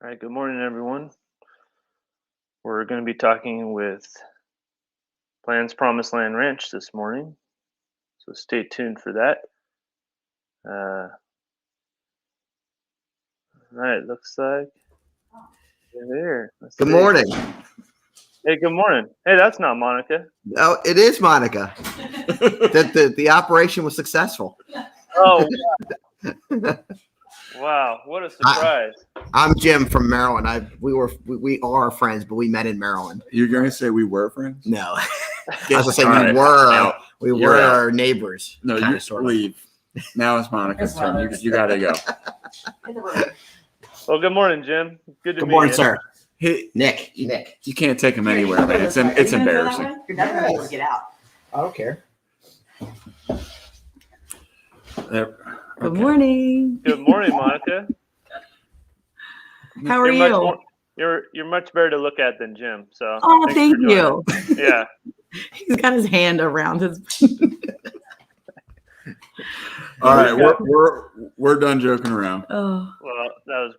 All right, good morning, everyone. We're going to be talking with Plans Promised Land Ranch this morning, so stay tuned for that. All right, looks like you're there. Good morning. Hey, good morning. Hey, that's not Monica. Oh, it is Monica. The operation was successful. Oh, wow, what a surprise! I'm Jim from Maryland. We are friends, but we met in Maryland. You're going to say we were friends? No, I was gonna say we were our neighbors. No, you leave. Now it's Monica's turn. You got to go. Well, good morning, Jim. Good morning, you. Sir. Hey, Nick. You can't take him anywhere, man. It's embarrassing. You're never going to be able to get out. I don't care. Good morning. Good morning, Monica. How are you? You're much better to look at than Jim. So. Oh, thank you. Yeah. He's got his hand around his. All right, we're done joking around. Oh. Well, that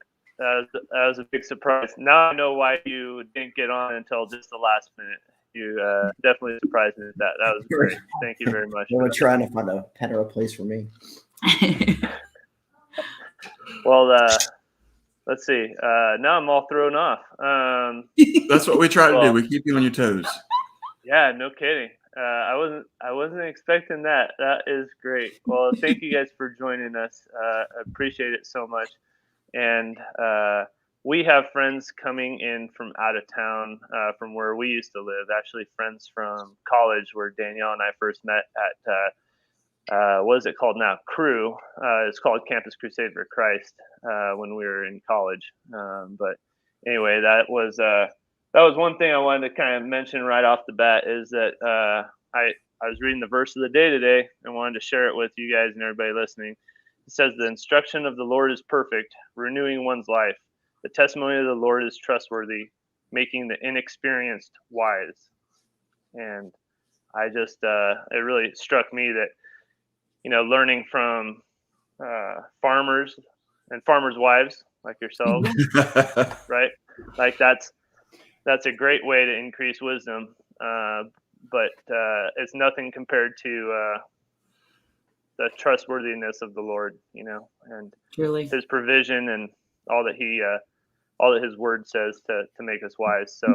was a big surprise. Now I know why you didn't get on until just the last minute. You definitely surprised me with that. That was great. Thank you very much. They were trying to find a pen or a place for me. Well, let's see. Now I'm all thrown off. That's what we try to do. We keep you on your toes. Yeah, no kidding. I wasn't expecting that. That is great. Well, thank you guys for joining us. I appreciate it so much. And we have friends coming in from out of town, from where we used to live. Actually, friends from college where Danielle and I first met at what is it called now? Crew. It's called Campus Crusade for Christ when we were in college. But anyway, that was one thing I wanted to kind of mention right off the bat is that I was reading the verse of the day today and wanted to share it with you guys and everybody listening. It says, "The instruction of the Lord is perfect, renewing one's life. The testimony of the Lord is trustworthy, making the inexperienced wise." And I just, it really struck me that, learning from farmers and farmers' wives like yourselves, right? Like that's a great way to increase wisdom. But it's nothing compared to the trustworthiness of the Lord, and Truly. His provision and all that His Word says to make us wise. So,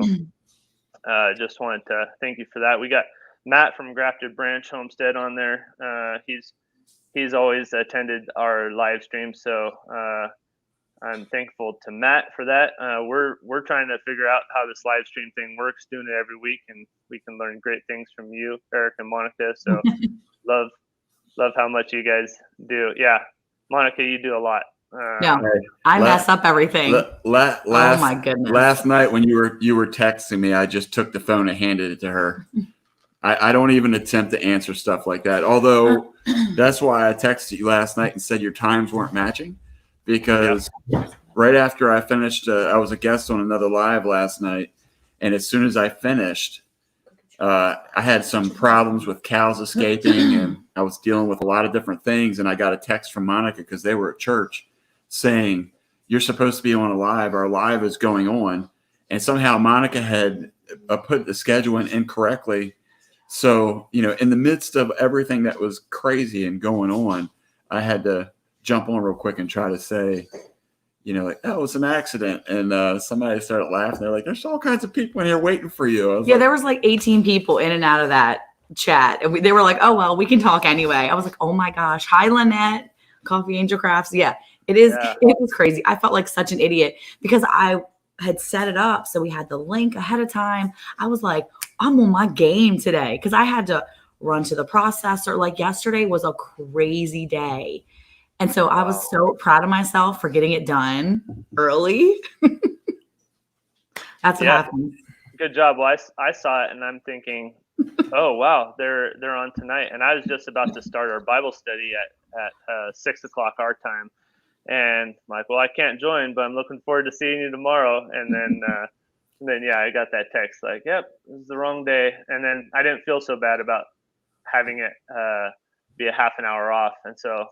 just wanted to thank you for that. We got Matt from Grafted Branch Homestead on there. He's always attended our live stream, so I'm thankful to Matt for that. We're trying to figure out how this live stream thing works, doing it every week, and we can learn great things from you, Eric and Monica. So love how much you guys do. Yeah, Monica, you do a lot. I mess up everything. Oh my goodness! Last night when you were texting me, I just took the phone and handed it to her. I don't even attempt to answer stuff like that. Although that's why I texted you last night and said your times weren't matching. Because right after I finished, I was a guest on another live last night. And as soon as I finished, I had some problems with cows escaping. And I was dealing with a lot of different things. And I got a text from Monica because they were at church saying, "You're supposed to be on a live. Our live is going on." And somehow Monica had put the schedule in incorrectly. So, in the midst of everything that was crazy and going on, I had to jump on real quick and try to say, like, "Oh, it was an accident." And somebody started laughing. They're like, "There's all kinds of people in here waiting for you." There was like 18 people in and out of that chat. And they were like, "Oh, well, we can talk anyway." I was like, "Oh my gosh. Hi, Lynette, Coffee Angel Crafts." Yeah, it is. Yeah. It was crazy. I felt like such an idiot because I had set it up. So we had the link ahead of time. I was like, I'm on my game today because I had to run to the processor. Like yesterday was a crazy day. And so I was so proud of myself for getting it done early. That's what happened. Good job. Well, I saw it and I'm thinking, oh, wow, they're on tonight. And I was just about to start our Bible study at 6 o'clock our time. And I'm like, well, I can't join, but I'm looking forward to seeing you tomorrow. And then, I got that text like, yep, this is the wrong day. And then I didn't feel so bad about having it be a half an hour off. And so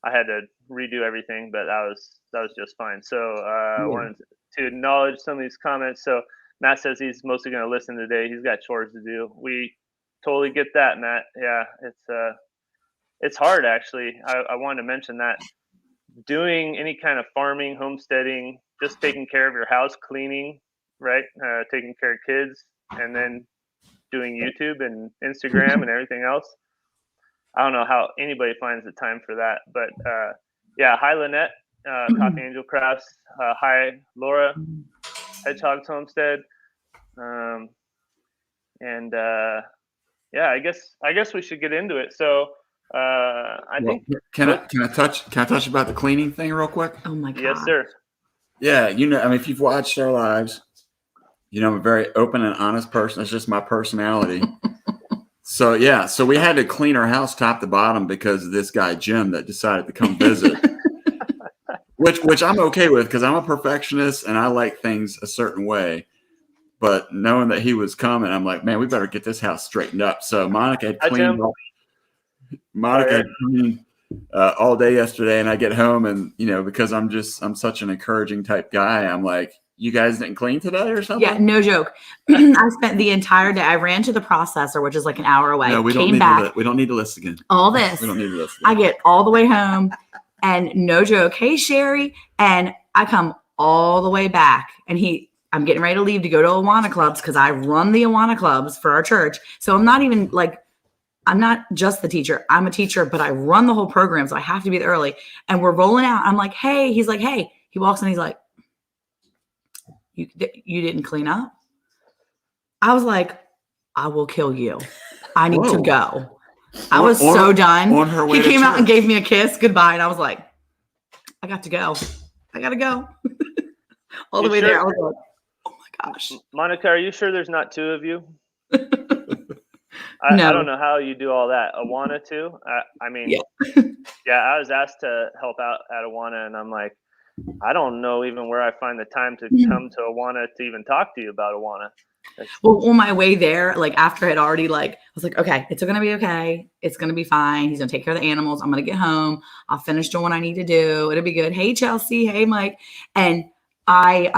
I had to redo everything, but that was just fine. So I wanted to acknowledge some of these comments. So Matt says he's mostly going to listen today. He's got chores to do. We totally get that, Matt. Yeah, it's hard actually. I wanted to mention that doing any kind of farming, homesteading, just taking care of your house, cleaning, right? Taking care of kids, and then doing YouTube and Instagram and everything else. I don't know how anybody finds the time for that, but yeah. Hi, Lynette, Coffee Angel Crafts. Hi, Laura, Hedgehog's Homestead. And yeah, I guess we should get into it. So I think can I touch about the cleaning thing real quick? Oh my god. Yes, sir. Yeah, I mean, if you've watched our lives, I'm a very open and honest person. It's just my personality. So yeah, so we had to clean our house top to bottom because of this guy Jim that decided to come visit. which I'm okay with because I'm a perfectionist and I like things a certain way. But knowing that he was coming, I'm like, man, we better get this house straightened up. So Monica had cleaned all day yesterday, and I get home and because I'm such an encouraging type guy, I'm like, you guys didn't clean today or something? Yeah, no joke. I spent the entire day. I ran to the processor, which is like an hour away. No, we don't need to list again. All this. We don't need to list again. I get all the way home, and no joke. Hey, Sherry, and I come all the way back, and I'm getting ready to leave to go to Awana clubs because I run the Awana clubs for our church. So I'm not just the teacher. I'm a teacher, but I run the whole program, so I have to be there early. And we're rolling out. I'm like, hey. He's like, hey. He walks in. He's like, you didn't clean up? I was like, I will kill you. I need to go. I was so done. On her way he came out and gave me a kiss goodbye, and I was like, I got to go. I got to go. All the way there. I was like, oh my gosh. Monica, are you sure there's not two of you? No. I don't know how you do all that. Awana too? I mean, yeah, I was asked to help out at Awana, and I'm like, I don't know even where I find the time to come to Awana to even talk to you about Awana. Well, on my way there, like after I'd already I was like, okay, it's going to be okay. It's going to be fine. He's going to take care of the animals. I'm going to get home. I'll finish doing what I need to do. It'll be good. Hey, Chelsea. Hey, Mike. And I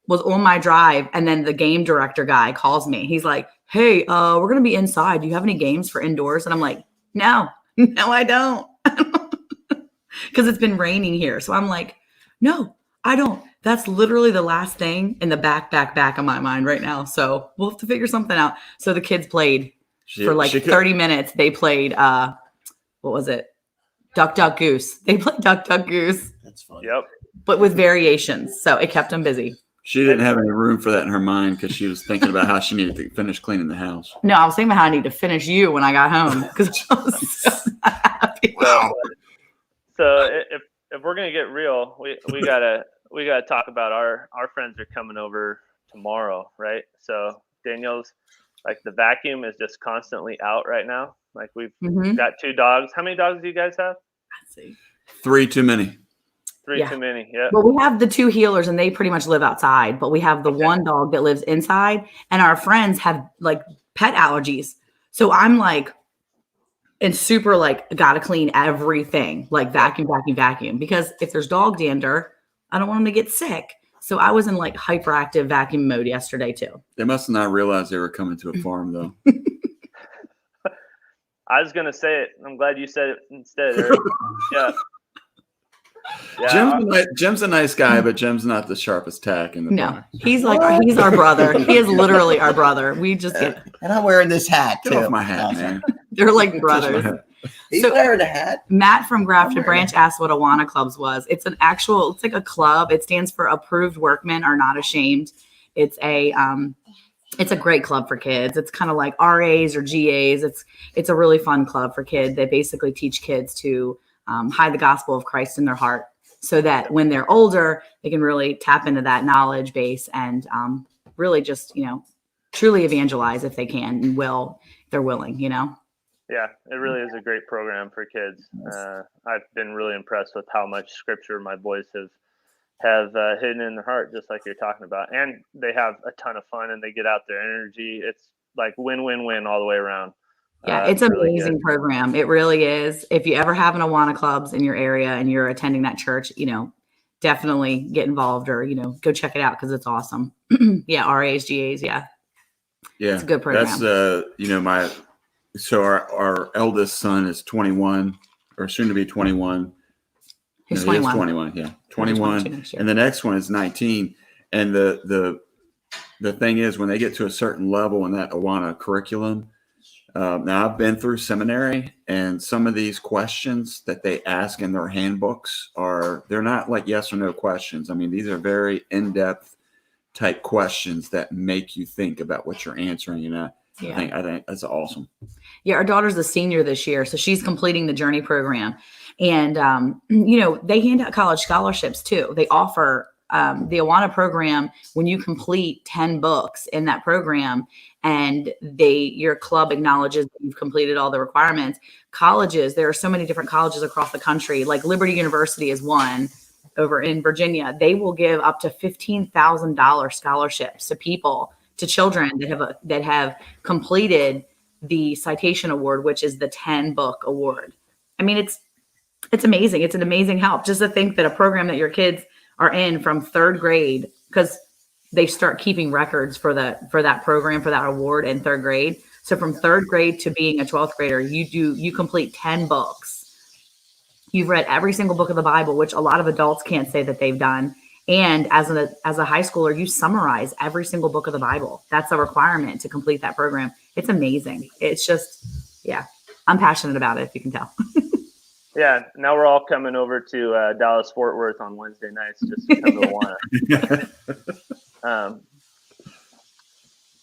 was on my drive, and then the game director guy calls me. He's like, hey, we're going to be inside. Do you have any games for indoors? And I'm like, no, I don't. Because it's been raining here. So I'm like, no, I don't. That's literally the last thing in the back of my mind right now. So we'll have to figure something out. So the kids played for 30 minutes. They played, what was it? Duck, Duck, Goose. They played Duck, Duck, Goose. That's fun. Yep. But with variations. So it kept them busy. She didn't have any room for that in her mind because she was thinking about how she needed to finish cleaning the house. No, I was thinking about how I need to finish you when I got home because I was so happy. Wow. So if we're gonna get real, we gotta talk about our friends are coming over tomorrow, right? So Danielle's like the vacuum is just constantly out right now. Like we've got 2 dogs. How many dogs do you guys have? Let's see. 3 too many. 3 too many. Yeah. Well, we have the 2 healers and they pretty much live outside, but we have the one dog that lives inside, and our friends have like pet allergies. So I'm like, and super like, gotta clean everything, like vacuum, because if there's dog dander, I don't want them to get sick. So I was in like hyperactive vacuum mode yesterday too. They must not realize they were coming to a farm though. I was gonna say it. I'm glad you said it instead, Eric. Yeah. Jim's a nice guy, but Jim's not the sharpest tack in the No, he's our brother. He is literally our brother. We just get. And I'm wearing this hat Get too. off my hat, man. They're like brothers. He's wearing a hat. Matt from Grafted Branch asked what Awana Clubs was. It's like a club. It stands for Approved Workmen Are Not Ashamed. It's a great club for kids. It's kind of like RAs or GAs. It's a really fun club for kids. They basically teach kids to hide the gospel of Christ in their heart so that when they're older, they can really tap into that knowledge base and really just, truly evangelize if they can and if they're willing, Yeah, it really is a great program for kids. I've been really impressed with how much scripture my boys have hidden in their heart, just like you're talking about. And they have a ton of fun and they get out their energy. It's like win-win-win all the way around. Yeah, it's an amazing program. It really is. If you ever have an Awana Clubs in your area and you're attending that church, definitely get involved or, go check it out because it's awesome. Yeah, RAs, GAs, yeah. Yeah, it's a good program. That's so our eldest son is 21 or soon to be 21. Who's He is 21? 21, yeah, He'll be 22 21, next year. and the next one is 19. And the thing is, when they get to a certain level in that Awana curriculum, now I've been through seminary, and some of these questions that they ask in their handbooks they're not like yes or no questions. I mean, these are very in-depth type questions that make you think about what you're answering. I think that's awesome. Yeah, our daughter's a senior this year, so she's completing the Journey program. And, they hand out college scholarships too. They offer the Awana program when you complete 10 books in that program and your club acknowledges that you've completed all the requirements. Colleges, there are so many different colleges across the country, like Liberty University is one over in Virginia. They will give up to $15,000 scholarships to children that have completed the citation award, which is the 10 book award. I mean, it's amazing. It's an amazing help just to think that a program that your kids are in from third grade, because they start keeping records for that program, for that award in third grade. So from third grade to being a 12th grader, you complete 10 books. You've read every single book of the Bible, which a lot of adults can't say that they've done. And as a high schooler, you summarize every single book of the Bible. That's a requirement to complete that program. It's amazing. It's just, yeah, I'm passionate about it, if you can tell. Yeah, now we're all coming over to Dallas Fort Worth on Wednesday nights just to come to Awana.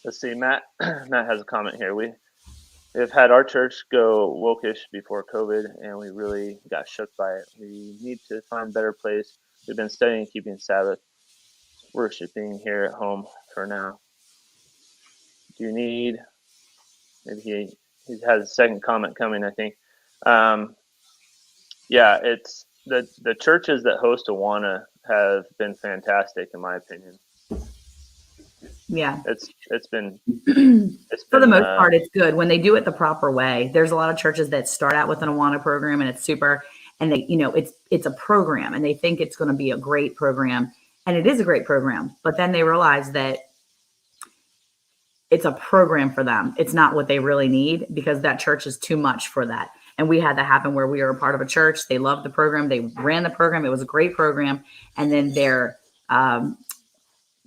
Let's see, Matt has a comment here. We've had our church go wokish before COVID, and we really got shook by it. We need to find a better place. We've been studying keeping Sabbath, worshiping here at home for now. Do you need? Maybe he has a second comment coming, I think. Yeah, it's the churches that host Awana have been fantastic, in my opinion. Yeah, it's been for the most part, it's good when they do it the proper way. There's a lot of churches that start out with an Awana program and it's super, and they, it's a program and they think it's going to be a great program, and it is a great program, but then they realize that it's a program for them. It's not what they really need because that church is too much for that. And we had that happen where we were a part of a church. They loved the program. They ran the program. It was a great program. And then their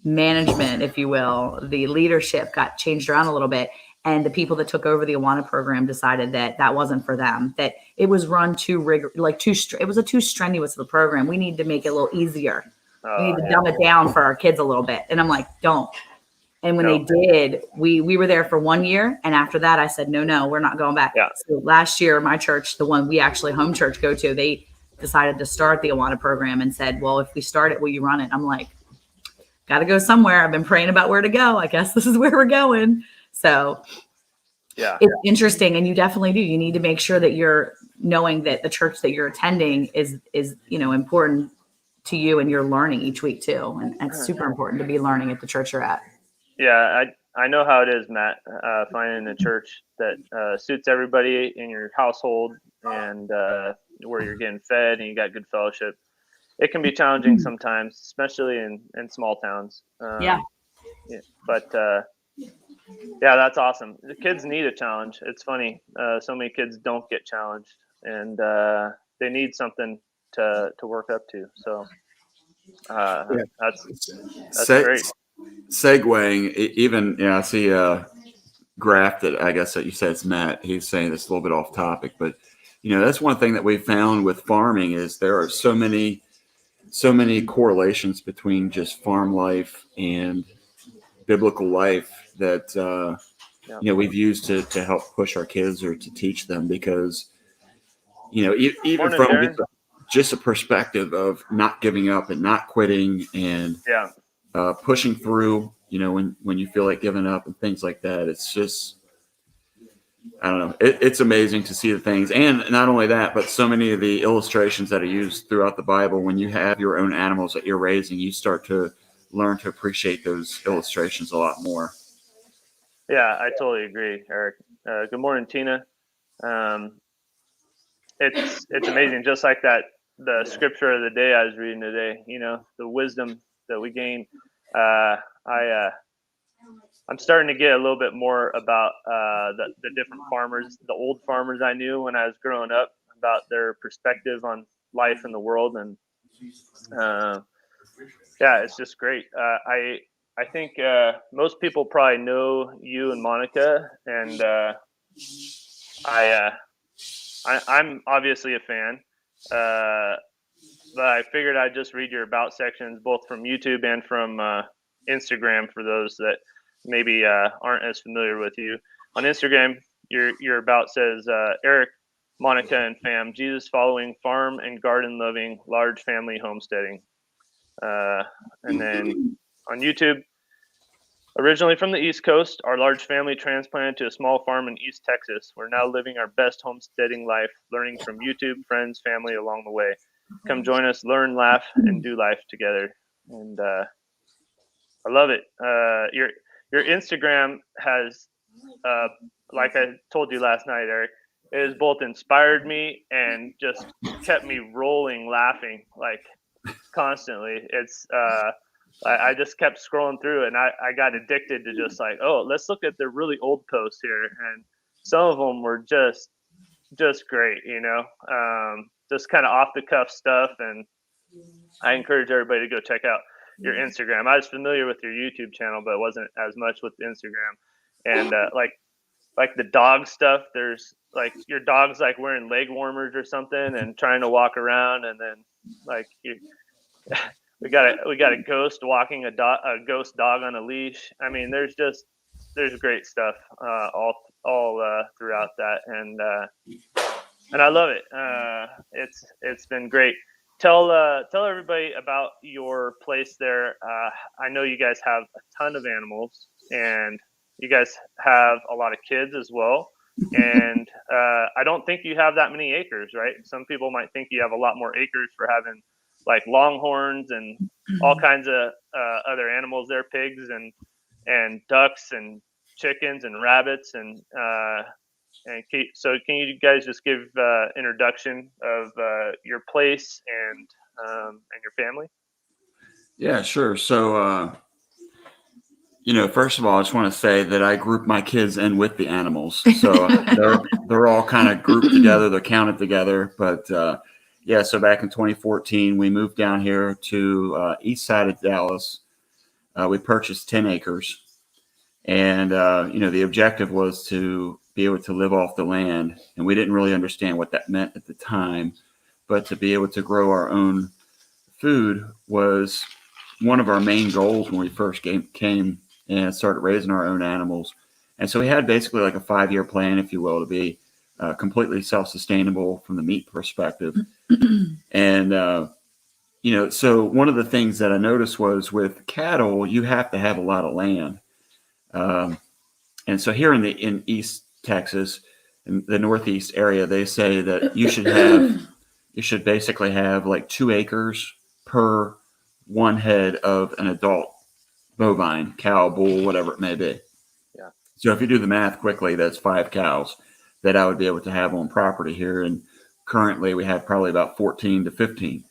management, if you will, the leadership got changed around a little bit. And the people that took over the Awana program decided that wasn't for them, that it was run too it was too strenuous of a program. We need to make it a little easier. We need to dumb it down for our kids a little bit. And I'm like, don't. And when they did, we were there for 1 year. And after that, I said, no, we're not going back. Yeah. So last year, my church, the one we actually home church go to, they decided to start the Awana program and said, well, if we start it, will you run it? I'm like, got to go somewhere. I've been praying about where to go. I guess this is where we're going. So yeah, it's interesting. And you definitely do. You need to make sure that you're knowing that the church that you're attending is important to you and you're learning each week too. And it's super important to be learning at the church you're at. Yeah, I know how it is, Matt, finding a church that suits everybody in your household and where you're getting fed and you got good fellowship. It can be challenging sometimes, especially in small towns. Yeah. But, yeah, that's awesome. The kids need a challenge. It's funny. So many kids don't get challenged, and they need something to work up to. So that's great. Segueing, even I see a graph that I guess that you said it's Matt. He's saying this a little bit off topic, but that's one thing that we found with farming is there are so many correlations between just farm life and biblical life that we've used to help push our kids or to teach them because even from just a perspective of not giving up and not quitting and pushing through, when you feel like giving up and things like that. It's just, I don't know. It's amazing to see the things. And not only that, but so many of the illustrations that are used throughout the Bible, when you have your own animals that you're raising, you start to learn to appreciate those illustrations a lot more. Yeah, I totally agree, Eric. Good morning, Tina. It's amazing. Just like that the scripture of the day I was reading today. You know, the wisdom that we gain. I'm starting to get a little bit more about the different farmers, the old farmers I knew when I was growing up, about their perspective on life in the world, and yeah, it's just great. I think most people probably know you and Monica, and I'm obviously a fan, but I figured I'd just read your about sections both from YouTube and from Instagram for those that maybe aren't as familiar with you. On Instagram, your about says Eric, Monica, and fam, Jesus following, farm and garden loving, large family homesteading. And then on YouTube, originally from the East Coast, our large family transplanted to a small farm in East Texas. We're now living our best homesteading life, learning from YouTube, friends, family along the way. Come join us, learn, laugh, and do life together. And I love it. Your Instagram has, like I told you last night, Eric, it has both inspired me and just kept me rolling, laughing like constantly. It's I just kept scrolling through, and I got addicted to just like, oh, let's look at the really old posts here, and some of them were just great, you know, just kind of off the cuff stuff. And I encourage everybody to go check out your Instagram. I was familiar with your YouTube channel, but it wasn't as much with Instagram. And like the dog stuff, there's like your dog's like wearing leg warmers or something and trying to walk around, and then like we got a ghost walking a ghost dog on a leash. I mean, there's great stuff all throughout that, and I love it. It's been great. Tell everybody about your place there. I know you guys have a ton of animals, and you guys have a lot of kids as well. And I don't think you have that many acres, right? Some people might think you have a lot more acres for having like longhorns and all kinds of other animals there, pigs and ducks and chickens and rabbits and so can you guys just give introduction of your place and your family? Yeah, sure. So, first of all, I just want to say that I group my kids in with the animals. So they're all kind of grouped together. They're counted together. But yeah, so back in 2014, we moved down here to east side of Dallas. We purchased 10 acres. And, the objective was to be able to live off the land. And we didn't really understand what that meant at the time. But to be able to grow our own food was one of our main goals when we first came and started raising our own animals. And so we had basically like a 5-year plan, if you will, to be completely self-sustainable from the meat perspective. And, so one of the things that I noticed was with cattle, you have to have a lot of land. And so here in East Texas, in the Northeast area, they say that you should basically have like 2 acres per one head of an adult bovine, cow, bull, whatever it may be. Yeah. So if you do the math quickly, that's 5 cows that I would be able to have on property here. And currently we have probably about 14 to 15.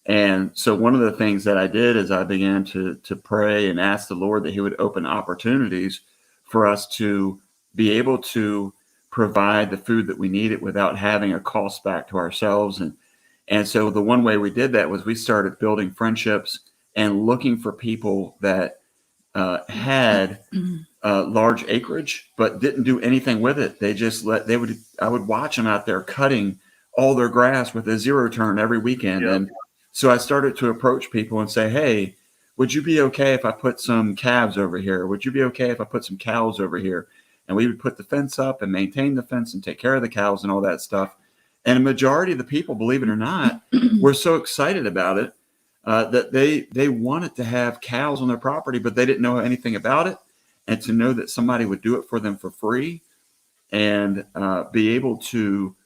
And so one of the things that I did is I began to pray and ask the Lord that he would open opportunities for us to be able to provide the food that we needed without having a cost back to ourselves. And so the one way we did that was we started building friendships and looking for people that had large acreage, but didn't do anything with it. I would watch them out there cutting all their grass with a 0-turn every weekend. Yep. And so I started to approach people and say, hey, would you be okay if I put some calves over here? Would you be okay if I put some cows over here? And we would put the fence up and maintain the fence and take care of the cows and all that stuff. And a majority of the people, believe it or not, were so excited about it that they wanted to have cows on their property, but they didn't know anything about it. And to know that somebody would do it for them for free and be able to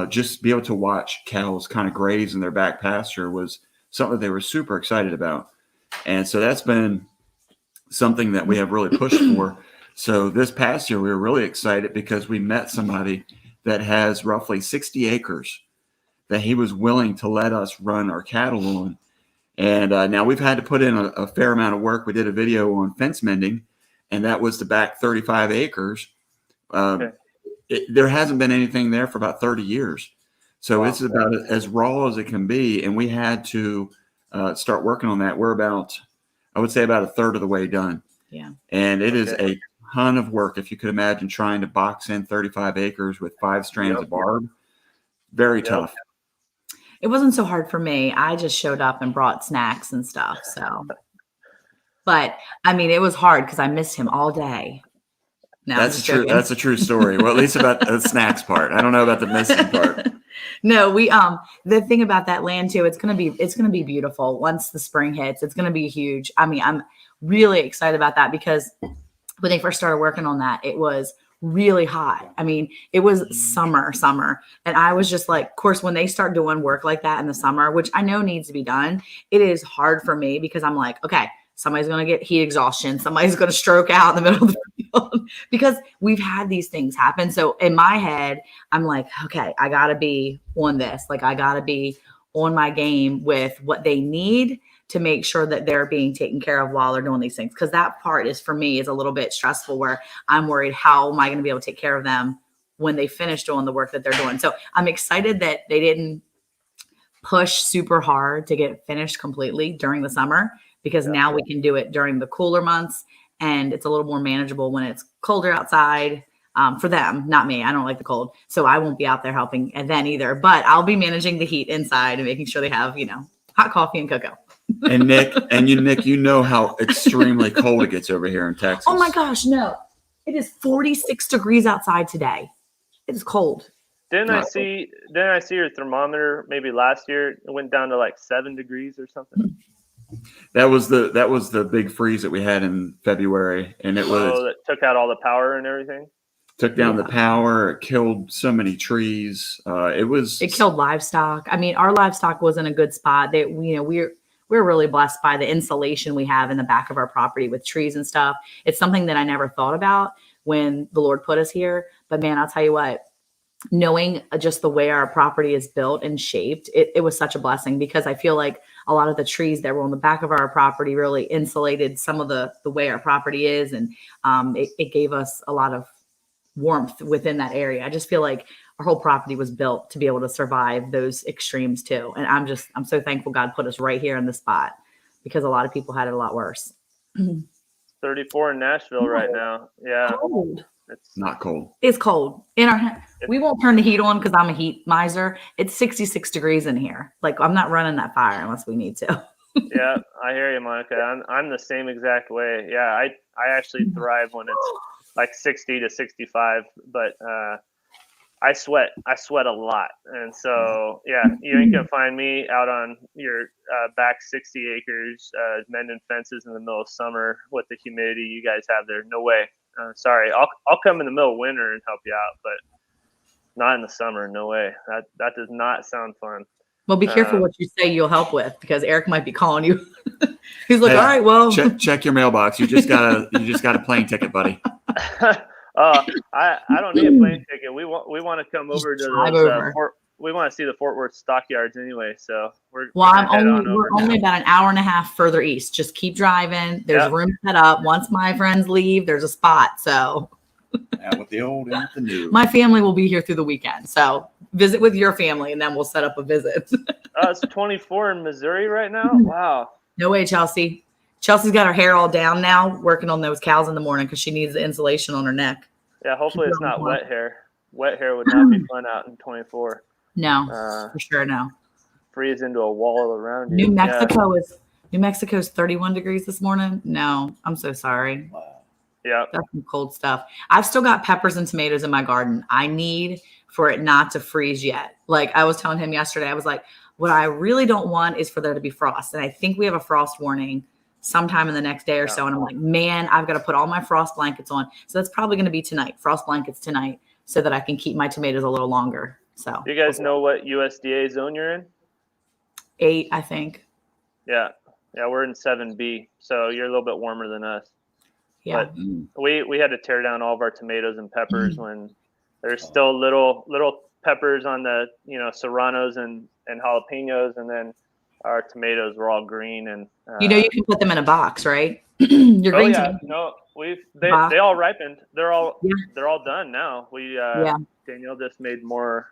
just be able to watch cows kind of graze in their back pasture was something they were super excited about. And so that's been something that we have really pushed for. So this past year, we were really excited because we met somebody that has roughly 60 acres that he was willing to let us run our cattle on. And now we've had to put in a fair amount of work. We did a video on fence mending, and that was to back 35 acres. There hasn't been anything there for about 30 years. So it's about as raw as it can be. And we had to start working on that. We're about, I would say, about a third of the way done. Yeah. And it is a ton of work. If you could imagine trying to box in 35 acres with 5 strands of barb, very tough. It wasn't so hard for me. I just showed up and brought snacks and stuff. So, but I mean, it was hard because I missed him all day. No, that's true. That's a true story. Well, at least about the snacks part. I don't know about the missing part. No, the thing about that land too, it's gonna be beautiful once the spring hits. It's gonna be huge. I mean, I'm really excited about that because when they first started working on that, it was really hot. I mean, it was summer. And I was just like, of course, when they start doing work like that in the summer, which I know needs to be done, it is hard for me because I'm like, okay, somebody's going to get heat exhaustion. Somebody's going to stroke out in the middle of the field because we've had these things happen. So in my head, I'm like, okay, I got to be on this. Like I got to be on my game with what they need to make sure that they're being taken care of while they're doing these things. Because that part is, for me, is a little bit stressful where I'm worried, how am I going to be able to take care of them when they finish doing the work that they're doing? So I'm excited that they didn't push super hard to get finished completely during the summer, because now we can do it during the cooler months and it's a little more manageable when it's colder outside. For them, not me. I don't like the cold. So I won't be out there helping then either, but I'll be managing the heat inside and making sure they have, hot coffee and cocoa. And Nick, you know how extremely cold it gets over here in Texas. Oh my gosh, no. It is 46 degrees outside today. It is cold. Didn't I see your thermometer maybe last year? It went down to like 7 degrees or something. That was the big freeze that we had in February, and it that took out all the power and everything. Took down the power. It killed so many trees. It killed livestock. I mean, our livestock was in a good spot. We're really blessed by the insulation we have in the back of our property with trees and stuff. It's something that I never thought about when the Lord put us here. But man, I'll tell you what, knowing just the way our property is built and shaped, it was such a blessing, because I feel like a lot of the trees that were on the back of our property really insulated some of the way our property is. And it gave us a lot of warmth within that area. I just feel like our whole property was built to be able to survive those extremes too. And I'm so thankful God put us right here in the spot, because a lot of people had it a lot worse. 34 in Nashville right now. Yeah. Cold. It's not cold. It's cold. We won't turn the heat on because I'm a heat miser. It's 66 degrees in here. Like, I'm not running that fire unless we need to. Yeah, I hear you, Monica. I'm the same exact way. Yeah, I actually thrive when it's like 60 to 65, but I sweat a lot. And so, yeah, you ain't gonna find me out on your back 60 acres mending fences in the middle of summer with the humidity you guys have there. No way. Sorry, I'll come in the middle of winter and help you out, but not in the summer. No way. That does not sound fun. Well, be careful what you say you'll help with, because Eric might be calling you. He's like, all right, well, check your mailbox. You just got a plane ticket, buddy. I don't need a plane ticket. We want to come over to those, we want to see the Fort Worth stockyards anyway. So we're only about an hour and a half further east. Just keep driving. There's room set up. Once my friends leave, there's a spot. So out with the old and the new. My family will be here through the weekend. So visit with your family and then we'll set up a visit. It's 24 in Missouri right now. Wow. No way, Chelsea. Chelsea's got her hair all down now, working on those cows in the morning because she needs the insulation on her neck. Yeah, hopefully it's not wet hair. Wet hair would not be fun out in 24. No, for sure, no. Freeze into a wall around you. New Mexico's 31 degrees this morning. No, I'm so sorry. Wow. Yeah, that's some cold stuff. I've still got peppers and tomatoes in my garden. I need for it not to freeze yet. Like I was telling him yesterday, I was like, what I really don't want is for there to be frost. And I think we have a frost warning sometime in the next day or so. And I'm like, man, I've got to put all my frost blankets on. So that's probably going to be tonight, frost blankets tonight, so that I can keep my tomatoes a little longer. So you guys know what USDA zone you're in? 8, I think. Yeah. Yeah, we're in 7B. So you're a little bit warmer than us. Yeah. But we had to tear down all of our tomatoes and peppers when there's still little peppers on the, serranos and jalapenos, and then our tomatoes were all green. And you can put them in a box, right? Your green tomatoes. No, they all ripened. They're all done now. We Danielle just made more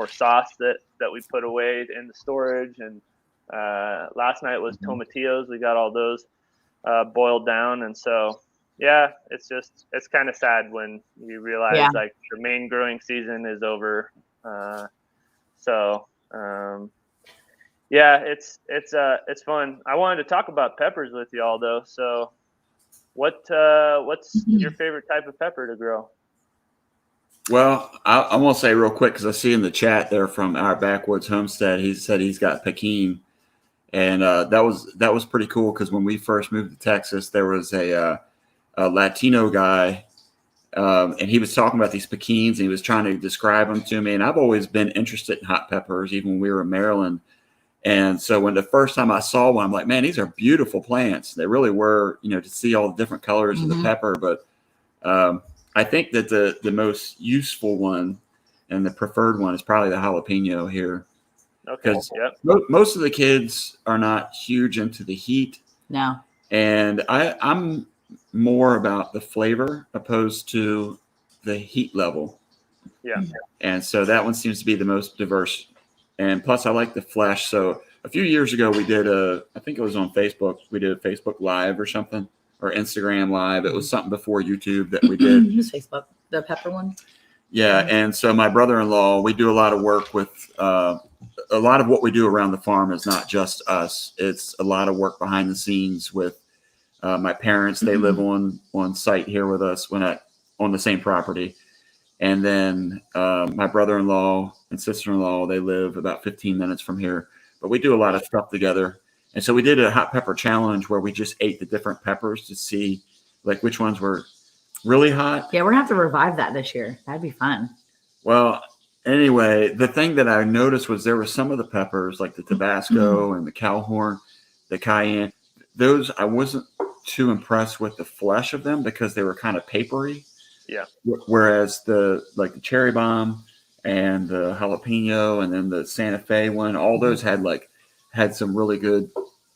sauce that we put away in the storage, and last night was tomatillos. We got all those boiled down, and so it's kind of sad when you realize like the main growing season is over. It's fun. I wanted to talk about peppers with y'all though. So what's your favorite type of pepper to grow? Well, I want to say real quick, because I see in the chat there from our backwoods homestead, he said he's got Pekin, and that was pretty cool, because when we first moved to Texas, there was a Latino guy, and he was talking about these Pekins, and he was trying to describe them to me. And I've always been interested in hot peppers, even when we were in Maryland. And so when the first time I saw one, I'm like, man, these are beautiful plants. They really were, to see all the different colors of the pepper. But I think that the most useful one and the preferred one is probably the jalapeno here. Okay. Because most of the kids are not huge into the heat. No. And I'm more about the flavor opposed to the heat level. Yeah. And so that one seems to be the most diverse. And plus I like the flesh. So a few years ago we did I think it was on Facebook. We did a Facebook Live or something, or Instagram Live. It was something before YouTube that we did. It was Facebook, the pepper one. Yeah. And so my brother-in-law, we do a lot of work with, a lot of what we do around the farm is not just us. It's a lot of work behind the scenes with my parents. They live on site here with us on the same property. And then my brother-in-law and sister-in-law, they live about 15 minutes from here. But we do a lot of stuff together. And so we did a hot pepper challenge where we just ate the different peppers to see like which ones were really hot. Yeah, we're going to have to revive that this year. That'd be fun. Well, anyway, the thing that I noticed was there were some of the peppers like the Tabasco and the Calhoun, the cayenne. Those, I wasn't too impressed with the flesh of them because they were kind of papery. Yeah. Whereas the cherry bomb and the jalapeno and then the Santa Fe one, all those had some really good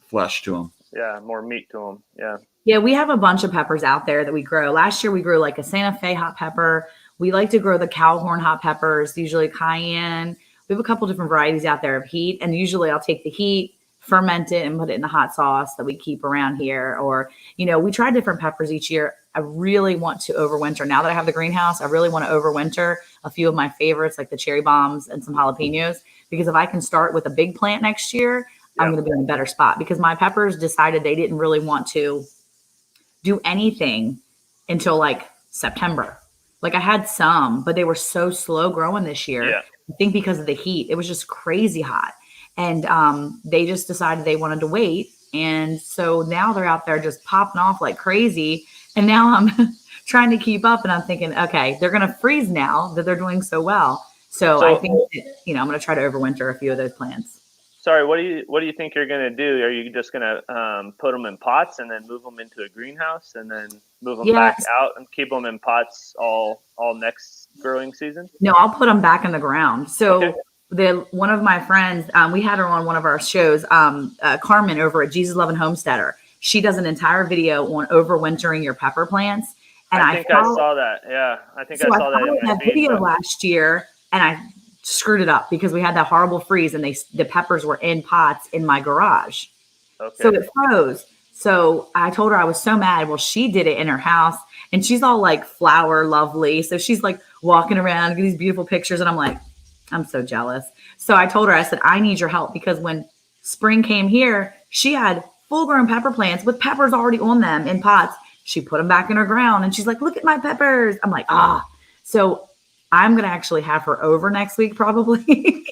flesh to them. Yeah, more meat to them. Yeah. Yeah, we have a bunch of peppers out there that we grow. Last year we grew like a Santa Fe hot pepper. We like to grow the Calhoun hot peppers, usually cayenne. We have a couple different varieties out there of heat, and usually I'll take the heat, ferment it, and put it in the hot sauce that we keep around here. Or, we try different peppers each year. I really want to overwinter. Now that I have the greenhouse, I really want to overwinter a few of my favorites, like the cherry bombs and some jalapenos, because if I can start with a big plant next year, I'm going to be in a better spot, because my peppers decided they didn't really want to do anything until like September. Like I had some, but they were so slow growing this year. Yeah. I think because of the heat, it was just crazy hot. And they just decided they wanted to wait. And so now they're out there just popping off like crazy. And now I'm trying to keep up, and I'm thinking, okay, they're going to freeze now that they're doing so well. So I think that, I'm going to try to overwinter a few of those plants. Sorry, what do you think you're going to do? Are you just going to put them in pots and then move them into a greenhouse and then move them back out and keep them in pots all next growing season? No, I'll put them back in the ground. So one of my friends, we had her on one of our shows, Carmen over at Jesus Loving Homesteader. She does an entire video on overwintering your pepper plants. And I think I saw that. Yeah, I think I saw that in my video last year, and I screwed it up because we had that horrible freeze, and the peppers were in pots in my garage. Okay. So it froze. So I told her I was so mad. Well, she did it in her house, and she's all like flower lovely. So she's like walking around, getting these beautiful pictures, and I'm like, I'm so jealous. So I told her, I said, I need your help, because when spring came here, she had full-grown pepper plants with peppers already on them in pots. She put them back in her ground, and she's like, look at my peppers. I'm like, So I'm going to actually have her over next week probably,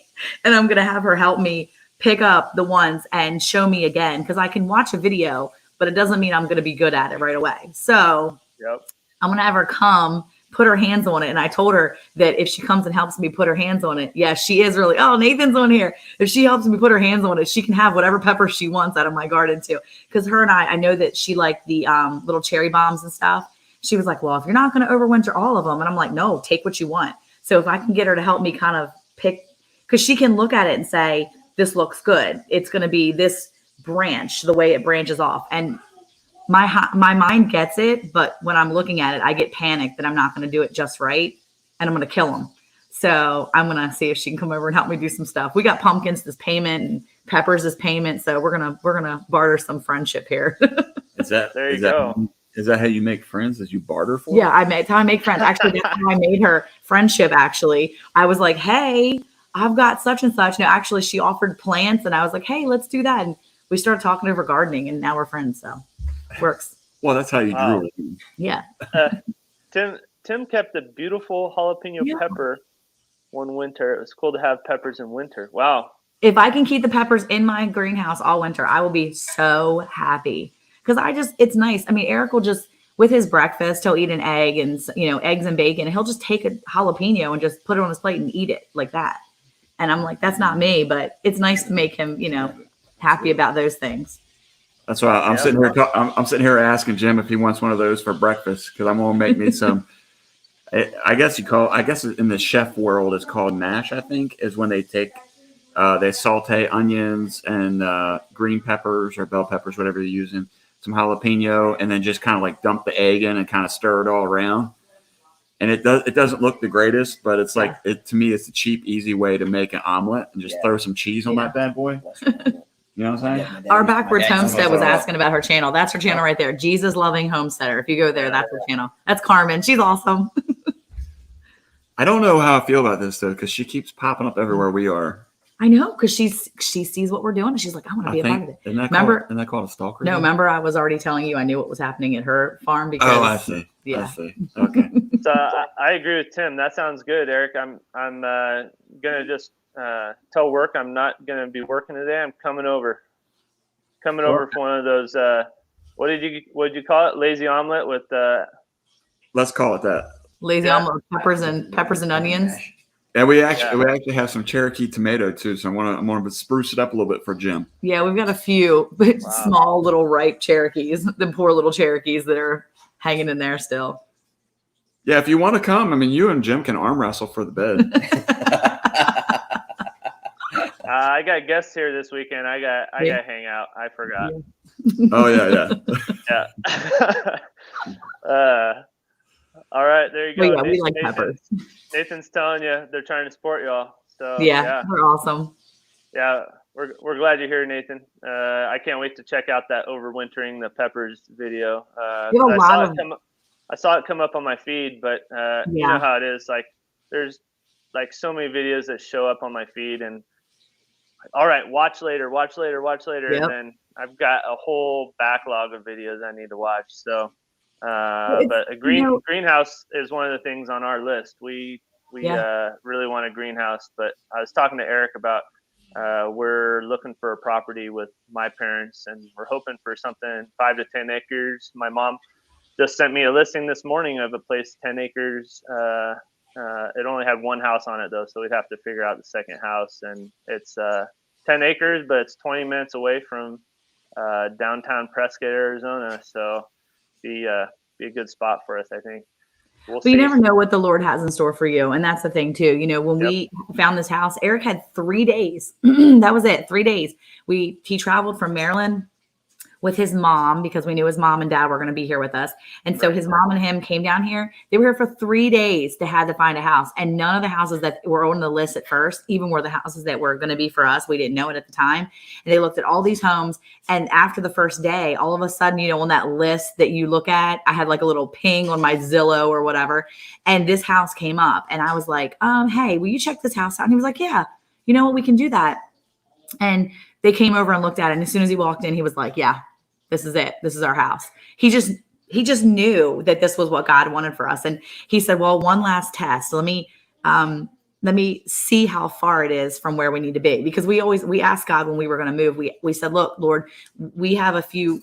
and I'm going to have her help me pick up the ones and show me again, because I can watch a video, but it doesn't mean I'm going to be good at it right away. So I'm going to have her come put her hands on it. And I told her that if she comes and helps me put her hands on it, she is really, Nathan's on here. If she helps me put her hands on it, she can have whatever pepper she wants out of my garden too. Because her and I know that she liked the little cherry bombs and stuff. She was like, well, if you're not going to overwinter all of them. And I'm like, no, take what you want. So if I can get her to help me kind of pick, because she can look at it and say, this looks good. It's going to be this branch, the way it branches off. And my mind gets it, but when I'm looking at it, I get panicked that I'm not going to do it just right, and I'm going to kill them. So I'm going to see if she can come over and help me do some stuff. We got pumpkins this payment and peppers this payment, so we're gonna barter some friendship here. Is that There you go. Is that how you make friends? Is you barter for? Yeah, that's how I make friends. Actually, that's how I made her friendship. Actually, I was like, hey, I've got such and such. No, actually, she offered plants, and I was like, hey, let's do that. And we started talking over gardening, and now we're friends. So works. Well, that's how you drew it. Yeah. Tim kept a beautiful jalapeno pepper one winter. It was cool to have peppers in winter. Wow. If I can keep the peppers in my greenhouse all winter, I will be so happy. Because it's nice. I mean, Eric will just, with his breakfast, he'll eat an egg and, eggs and bacon. And he'll just take a jalapeno and just put it on his plate and eat it like that. And I'm like, that's not me, but it's nice to make him, happy about those things. That's why I'm sitting here. I'm sitting here asking Jim if he wants one of those for breakfast, because I'm gonna make me some. I guess in the chef world, it's called mash. I think is when they take, they saute onions and green peppers or bell peppers, whatever you're using, some jalapeno, and then just kind of like dump the egg in and kind of stir it all around. And it doesn't look the greatest, but it's like to me, it's a cheap, easy way to make an omelet and just throw some cheese on that bad boy. You know what I'm saying? Our backwards homestead was asking about her channel. That's her channel right there. Jesus Loving Homesteader. If you go there, that's her channel. That's Carmen. She's awesome. I don't know how I feel about this though, because she keeps popping up everywhere we are. I know, because she sees what we're doing and she's like, I want to be a part of it. Isn't that called a stalker? No, remember I was alrering telling you I knew what was happening at her farm because I see. Yeah. I see. Okay. So I agree with Tim. That sounds good, Eric. I'm gonna just tell work I'm not gonna be working today. I'm coming over for one of those. What did you call it? Lazy omelet with. Let's call it that. Lazy omelet with peppers and onions. And we actually have some Cherokee tomato too, so I'm gonna spruce it up a little bit for Jim. Yeah, we've got a few small little ripe Cherokees, the poor little Cherokees that are hanging in there still. Yeah, if you want to come, I mean, you and Jim can arm wrestle for the bed. I got guests here this weekend. I got to hang out. I forgot. Yeah. Oh yeah. All right, there you go. Well, we like peppers. Nathan's telling you they're trying to support y'all. So yeah, they're awesome. Yeah, we're glad you're here, Nathan. I can't wait to check out that overwintering the peppers video. I saw it come up on my feed, but you know how it is. Like there's like so many videos that show up on my feed, and all right, watch later, yep. and then I've got a whole backlog of videos I need to watch. So. But a greenhouse is one of the things on our list. We really want a greenhouse, but I was talking to Eric about we're looking for a property with my parents, and we're hoping for something 5 to 10 acres. My mom just sent me a listing this morning of a place 10 acres. It only had one house on it though, so we'd have to figure out the second house, and it's 10 acres, but it's 20 minutes away from downtown Prescott, Arizona. So be a good spot for us, I think. We'll see. You never know what the Lord has in store for you. And that's the thing too. When we found this house, Eric had 3 days. That was it. 3 days. He traveled from Maryland with his mom because we knew his mom and dad were going to be here with us. And so his mom and him came down here. They were here for 3 days to find a house. And none of the houses that were on the list at first, even were the houses that were going to be for us. We didn't know it at the time. And they looked at all these homes. And after the first day, all of a sudden, on that list that you look at, I had like a little ping on my Zillow or whatever. And this house came up. And I was like, hey, will you check this house out? And he was like, yeah, you know what? We can do that. And they came over and looked at it. And as soon as he walked in, he was like, yeah. This is it. This is our house. He just knew that this was what God wanted for us. And he said, well, one last test. Let me see how far it is from where we need to be. Because we asked God when we were going to move, we said, look, Lord, we have a few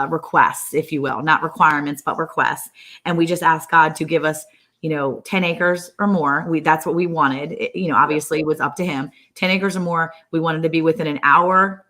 requests, if you will, not requirements, but requests. And we just asked God to give us, 10 acres or more. That's what we wanted. Obviously it was up to him. 10 acres or more. We wanted to be within an hour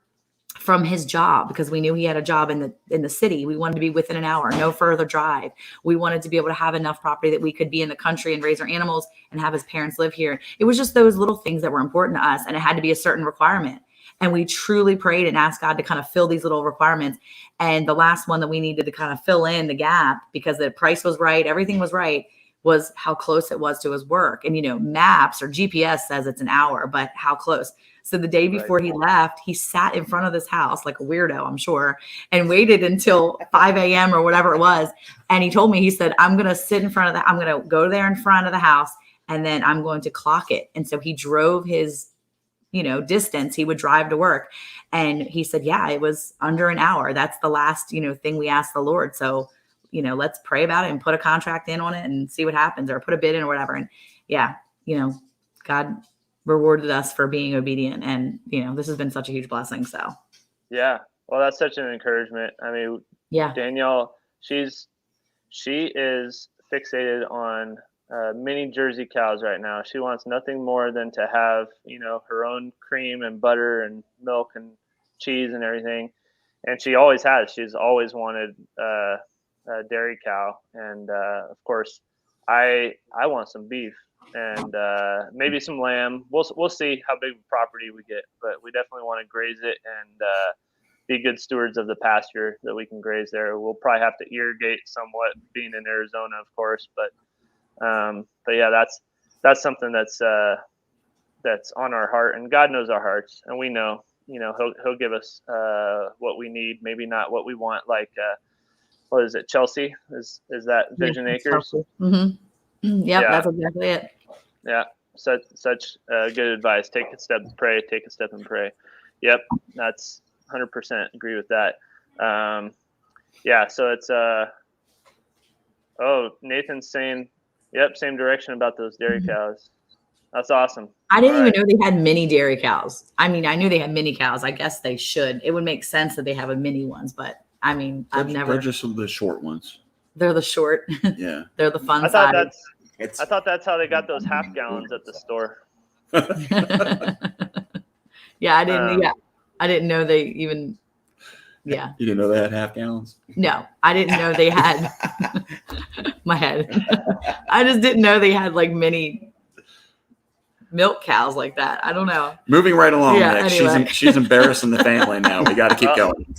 from his job, because we knew he had a job in the city. We wanted to be within an hour, no further drive. We wanted to be able to have enough property that we could be in the country and raise our animals and have his parents live here. It was just those little things that were important to us, and it had to be a certain requirement. And we truly prayed and asked God to kind of fill these little requirements. And the last one that we needed to kind of fill in the gap, because the price was right, everything was right, was how close it was to his work. And, maps or GPS says it's an hour, but how close? So the day before he left, he sat in front of this house like a weirdo, I'm sure, and waited until 5 a.m. or whatever it was. And he told me, he said, I'm going to sit in front of I'm going to go there in front of the house, and then I'm going to clock it. And so he drove his distance he would drive to work. And he said, yeah, it was under an hour. That's the last, thing we asked the Lord. So, let's pray about it and put a contract in on it and see what happens, or put a bid in or whatever. And yeah, God rewarded us for being obedient. And, this has been such a huge blessing. So. Yeah. Well, that's such an encouragement. I mean, yeah, Danielle, she is fixated on mini Jersey cows right now. She wants nothing more than to have, her own cream and butter and milk and cheese and everything. And she always has. She's always wanted a dairy cow. And of course, I want some beef and maybe some lamb. We'll see how big of property we get, but we definitely want to graze it and be good stewards of the pasture that we can graze there. We'll probably have to irrigate somewhat, being in Arizona, of course, but yeah, that's something that's on our heart, and God knows our hearts, and we know, he'll give us what we need, maybe not what we want. Like, what is it? Chelsea is that Vision Acres? Mm-hmm. Yep, yeah. That's exactly it. Yeah. Such good advice. Take a step and pray, take a step and pray. Yep. That's 100% agree with that. Yeah. So it's, Nathan's saying, yep, same direction about those dairy cows. That's awesome. I didn't even know they had mini dairy cows. I mean, I knew they had mini cows. I guess they should. It would make sense that they have a mini ones, but I mean, They're just the short ones. They're the short. Yeah. They're the fun side. I thought that's how they got those half gallons at the store. Yeah, I didn't know they even. Yeah. You didn't know they had half gallons? No, I didn't know they had. My head. I just didn't know they had like mini milk cows like that. I don't know. Moving right along, Nick. Anyway. She's embarrassing the family now. We got to keep going.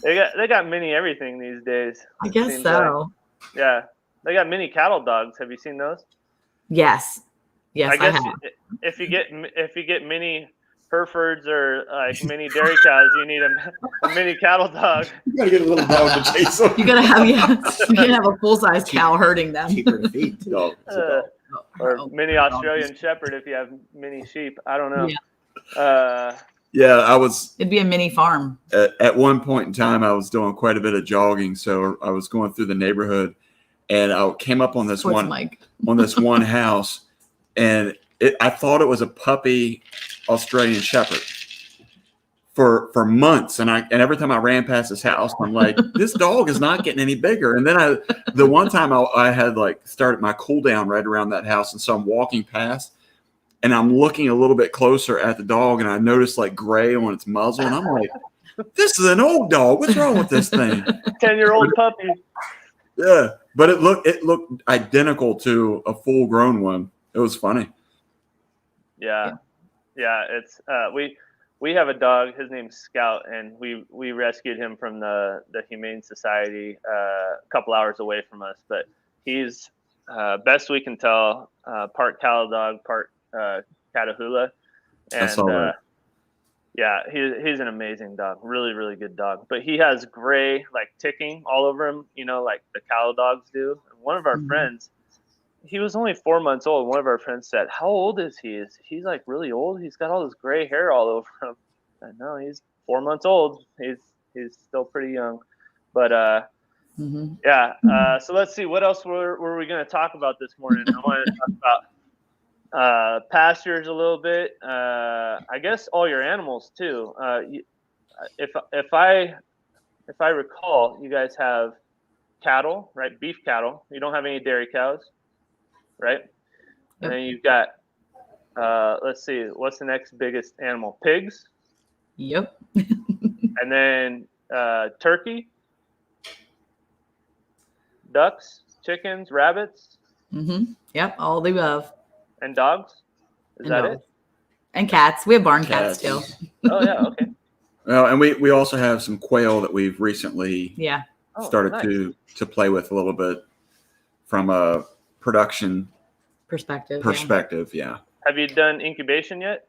They got mini everything these days. I guess so. Like. Yeah, they got mini cattle dogs. Have you seen those? Yes. Yes, I guess have. If you get mini Herefords or like mini dairy cows, you need a mini cattle dog. You gotta get a little dog to chase them. You gotta have a full size cow herding them. Cheaper to feed. Or mini Australian Shepherd if you have mini sheep. I don't know. Yeah. It'd be a mini farm. At one point in time, I was doing quite a bit of jogging, so I was going through the neighborhood, and I came up on this one house, and I thought it was a puppy Australian Shepherd for months, and every time I ran past this house, I'm like, this dog is not getting any bigger. And then the one time I had like started my cool down right around that house, and so I'm walking past, and I'm looking a little bit closer at the dog, and I noticed like gray on its muzzle, and I'm like, this is an old dog. What's wrong with this thing? 10-year-old puppy. Yeah, but it looked identical to a full grown one. It was funny. Yeah. It's we have a dog. His name's Scout, and we rescued him from the Humane Society a couple hours away from us. But he's best we can tell, part cattle dog, part Catahoula, and yeah, he's an amazing dog. Really, really good dog. But he has gray like ticking all over him, like the cattle dogs do. And one of our friends. He was only 4 months old. One of our friends said, "How old is he? He's like really old? He's got all this gray hair all over him." I know he's 4 months old. He's still pretty young, but yeah. So let's see, what else were we going to talk about this morning? I want to talk about pastures a little bit. I guess all your animals too. If I recall, you guys have cattle, right? Beef cattle. You don't have any dairy cows. Right? And then you've got, let's see, what's the next biggest animal? Pigs? Yep. And then turkey, ducks, chickens, rabbits, Yep, all the above. and dogs. Is that it? And cats. We have barn cats too. Oh yeah, okay. Well, and we also have some quail that we've recently started nice. to play with a little bit from a production perspective. Yeah. Have you done incubation yet?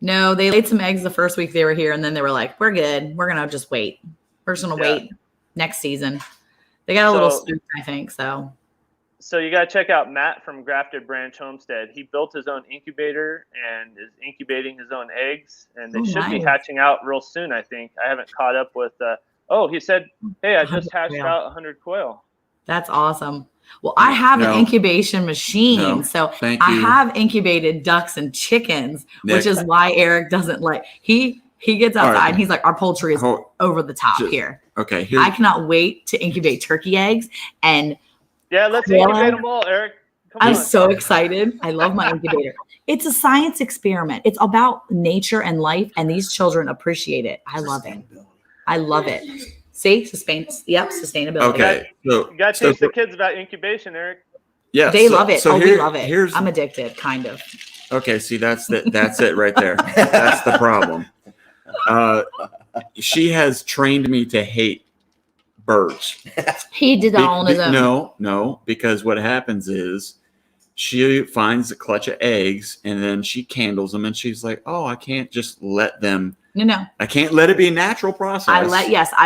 No, they laid some eggs the first week they were here, and then they were like, "We're good. We're gonna just wait. We're just gonna wait next season." They got a little spooked, I think. So you got to check out Matt from Grafted Branch Homestead. He built his own incubator and is incubating his own eggs, and they should be hatching out real soon. I think I haven't caught up with. He said, "Hey, I just hatched out 100 quail." That's awesome. Well, I have an incubation machine, so I have incubated ducks and chickens, which is why Eric doesn't like. He gets outside and he's like, "Our poultry is over the top here." Okay, I cannot wait to incubate turkey eggs and. Yeah, let's incubate them all, Eric. I'm so excited. I love my incubator. It's a science experiment. It's about nature and life, and these children appreciate it. I love it. I love it. See, sustainability. Okay, you got to teach the kids about incubation, Eric. Yeah, they love it. We love it. I'm addicted, kind of. Okay, see, that's it right there. That's the problem. She has trained me to hate birds. He did that on his own. No, because what happens is she finds a clutch of eggs and then she candles them and she's like, "Oh, I can't just let them." No. I can't let it be a natural process. I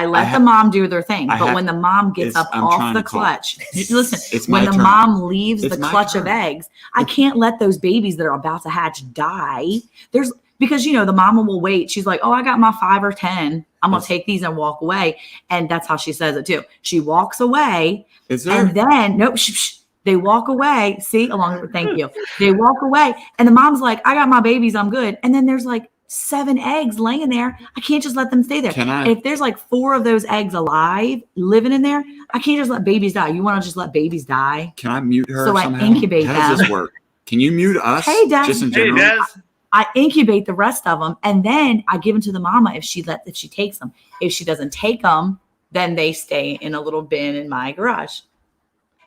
let the mom do their thing. But when the mom gets up off the clutch, listen, when the mom leaves the clutch of eggs, I can't let those babies that are about to hatch die. Because the mama will wait. She's like, "Oh, I got my 5 or 10. I'm going to take these and walk away." And that's how she says it too. She walks away. And then, they walk away. See, thank you. They walk away. And the mom's like, "I got my babies. I'm good." And then there's like 7 eggs laying there. I can't just let them stay there. If there's like 4 of those eggs alive, living in there, I can't just let babies die. You want to just let babies die? Can I mute her So somehow? I incubate them. How does this work? Can you mute us? Hey, Dad. Just in general? Hey, Dad. I incubate the rest of them, and then I give them to the mama if she takes them. If she doesn't take them, then they stay in a little bin in my garage.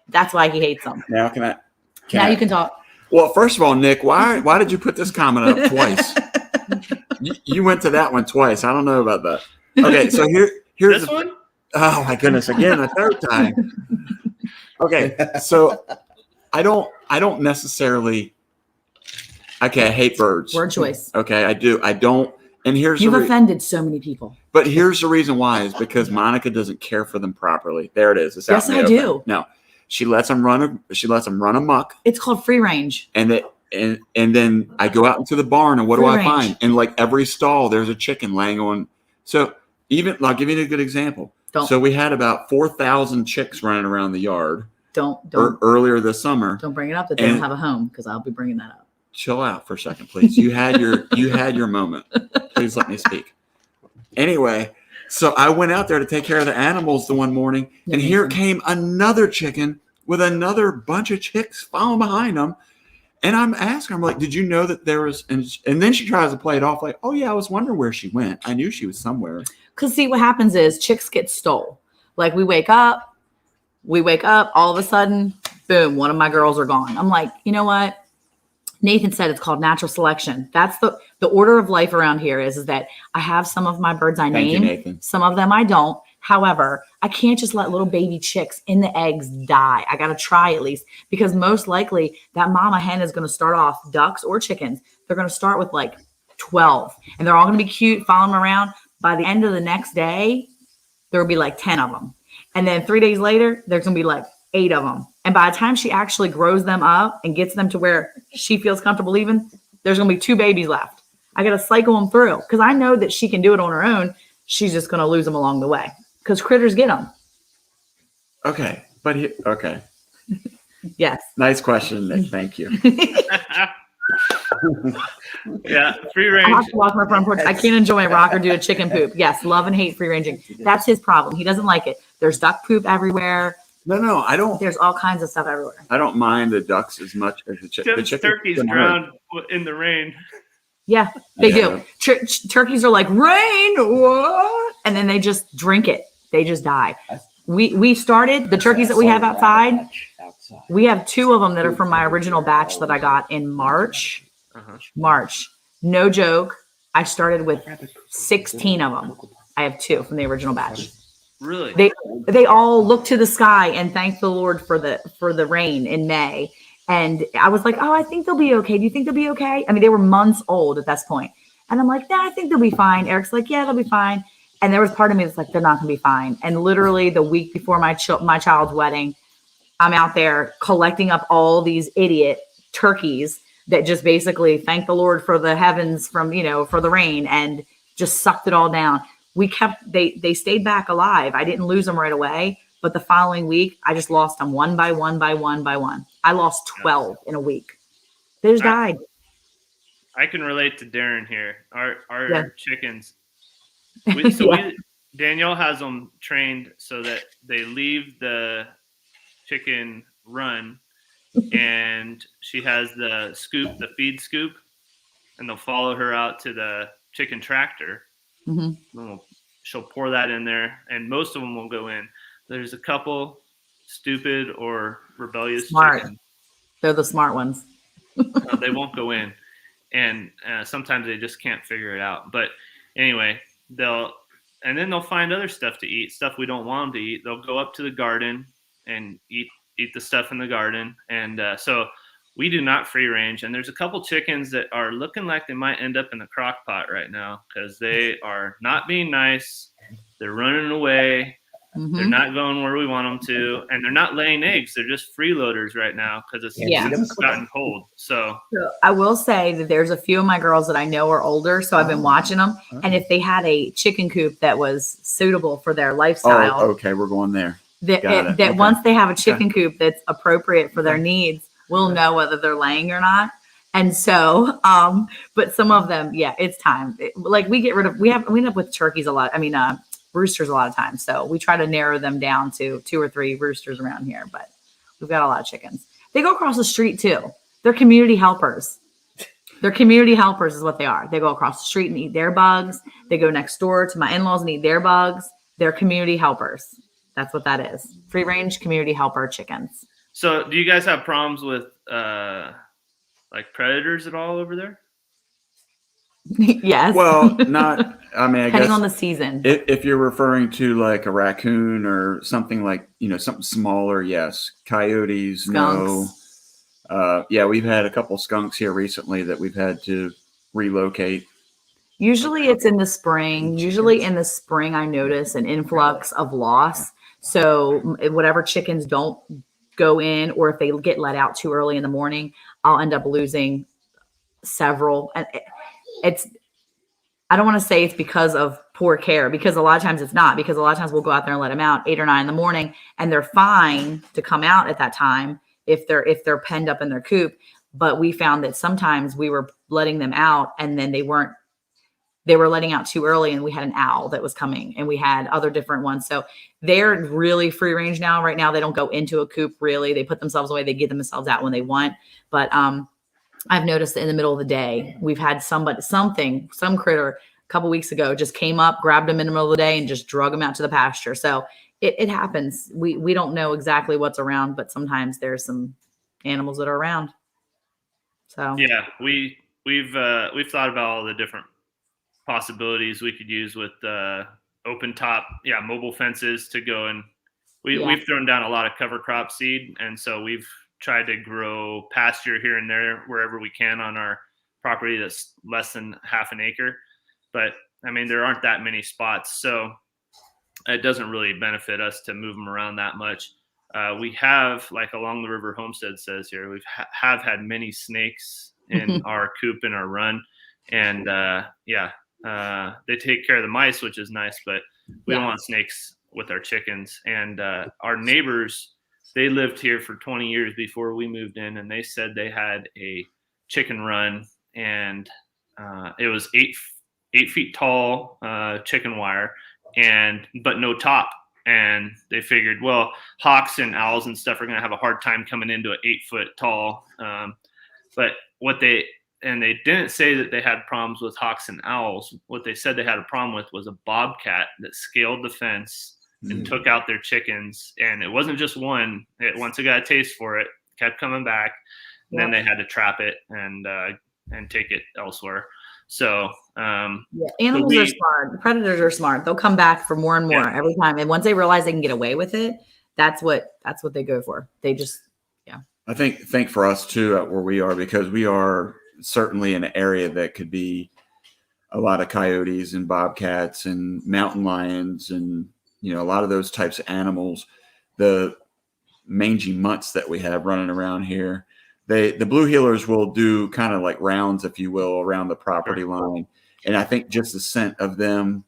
That's why he hates them. Now you can talk. Well, first of all, Nick, why did you put this comment up twice? You went to that one twice. I don't know about that. Okay, so here's this one. Oh my goodness! Again, a third time. Okay, so I don't necessarily. Okay, I hate birds. Word choice. Okay, I do. I don't. And you've offended so many people. But here's the reason why is because Monica doesn't care for them properly. There it is. It's yes, I do. No, she lets them run. She lets them run amok. It's called free range. And then I go out into the barn and what do I find? In like every stall, there's a chicken laying on. So I'll give you a good example. So we had about 4,000 chicks running around the yard. Earlier this summer. Don't bring it up that they don't have a home because I'll be bringing that up. Chill out for a second, please. You had your moment. Please let me speak. Anyway, so I went out there to take care of the animals the one morning, and here came another chicken with another bunch of chicks following behind them. And I'm asking, I'm like, "Did you know that there was?" And then she tries to play it off like, "Oh yeah, I was wondering where she went. I knew she was somewhere." Because see, what happens is chicks get stole. Like we wake up, all of a sudden, boom, one of my girls are gone. I'm like, you know what? Nathan said it's called natural selection. That's the order of life around here is that I have some of my birds I name, some of them I don't. However, I can't just let little baby chicks in the eggs die. I got to try at least because most likely that mama hen is going to start off ducks or chickens. They're going to start with like 12 and they're all going to be cute, following them around. By the end of the next day, there will be like 10 of them. And then 3 days later, there's going to be like 8 of them. And by the time she actually grows them up and gets them to where she feels comfortable leaving, there's going to be 2 babies left. I got to cycle them through because I know that she can do it on her own. She's just going to lose them along the way because critters get them. Okay. Okay. Yes. Nice question, Nick. Thank you. Yeah, free range. I have to walk my front porch. I can't enjoy my rocker due to chicken poop. Yes, love and hate free ranging. That's his problem. He doesn't like it. There's duck poop everywhere. No, I don't. There's all kinds of stuff everywhere. I don't mind the ducks as much as the chickens. Turkeys drowned in the rain. Yeah, they do. Turkeys are like, rain, what? And then they just drink it. They just die. We started the turkeys that we have outside. We have 2 of them that are from my original batch that I got in March. March. No joke. I started with 16 of them. I have 2 from the original batch. Really? They all looked to the sky and thanked the Lord for the rain in May. And I was like, oh, I think they'll be okay. Do you think they'll be okay? I mean, they were months old at this point. And I'm like, nah, I think they'll be fine. Eric's like, yeah, they'll be fine. And there was part of me that's like, they're not going to be fine. And literally the week before my child's wedding, I'm out there collecting up all these idiot turkeys that just basically thank the Lord for the heavens from, for the rain, and just sucked it all down. They stayed back alive. I didn't lose them right away. But the following week, I just lost them one by one by one by one. I lost 12 in a week. They just died. I can relate to Darren here. Our Yeah. chickens. Yeah. Danielle has them trained so that they leave the chicken run, and she has the feed scoop, and they'll follow her out to the chicken tractor. Mm-hmm. She'll pour that in there, and most of them will go in. There's a couple stupid or rebellious chickens. They're the smart ones. They won't go in, and sometimes they just can't figure it out. But anyway, they'll find other stuff to eat, stuff we don't want them to eat. They'll go up to the garden and eat the stuff in the garden, and so we do not free range. And there's a couple chickens that are looking like they might end up in the crock pot right now because they are not being nice. They're running away. Mm-hmm. They're not going where we want them to, and they're not laying eggs. They're just freeloaders right now because it's gotten cold. So I will say that there's a few of my girls that I know are older, so I've been watching them. And if they had a chicken coop that was suitable for their lifestyle, okay, we're going there. Once they have a chicken coop that's appropriate for their needs, we'll know whether they're laying or not. And so, but some of them, it's time. We end up with turkeys a lot. I mean, roosters a lot of times. So we try to narrow them down to 2 or 3 roosters around here, but we've got a lot of chickens. They go across the street too. They're community helpers. They're community helpers is what they are. They go across the street and eat their bugs. They go next door to my in-laws and eat their bugs. They're community helpers. That's what that is. Free range community helper chickens. So do you guys have problems with predators at all over there? Yes. Well, not. I mean, I depending guess on the season. If you're referring to like a raccoon or something like something smaller, yes. Coyotes, skunks. No. We've had a couple skunks here recently that we've had to relocate. Usually it's in the spring. Usually in the spring, I notice an influx of loss. So whatever chickens don't go in, or if they get let out too early in the morning, I'll end up losing several. And I don't want to say it's because of poor care, because a lot of times it's not, because a lot of times we'll go out there and let them out 8 or 9 in the morning, and they're fine to come out at that time if they're penned up in their coop. But we found that sometimes we were letting them out and then they were letting out too early, and we had an owl that was coming, and we had other different ones. So they're really free range now. Right now, they don't go into a coop really. They put themselves away. They get themselves out when they want. But I've noticed that in the middle of the day, we've had some critter a couple weeks ago just came up, grabbed them in the middle of the day, and just drug them out to the pasture. So it happens. We don't know exactly what's around, but sometimes there's some animals that are around. So yeah, we've thought about all the different possibilities we could use with open top, mobile fences to go, and we've thrown down a lot of cover crop seed, and so we've tried to grow pasture here and there wherever we can on our property that's less than half an acre. But I mean, there aren't that many spots, so it doesn't really benefit us to move them around that much. We have, like along the river homestead says here, we've have had many snakes in our coop in our run, and they take care of the mice, which is nice, but we don't want snakes with our chickens. And our neighbors, they lived here for 20 years before we moved in, and they said they had a chicken run, and it was 8 feet tall chicken wire, but no top. And they figured, well, hawks and owls and stuff are going to have a hard time coming into an 8 foot tall. But what they and they didn't say that they had problems with hawks and owls. What they said they had a problem with was a bobcat that scaled the fence and took out their chickens. And it wasn't just one. Once it got a taste for it, kept coming back. And then they had to trap it and take it elsewhere. So animals are smart. Predators are smart. They'll come back for more and more every time. And once they realize they can get away with it, that's what they go for. They just I think for us too, where we are, because we are certainly in an area that could be a lot of coyotes and bobcats and mountain lions and, a lot of those types of animals. The mangy mutts that we have running around here, the blue heelers will do kind of like rounds, if you will, around the property line. And I think just the scent of them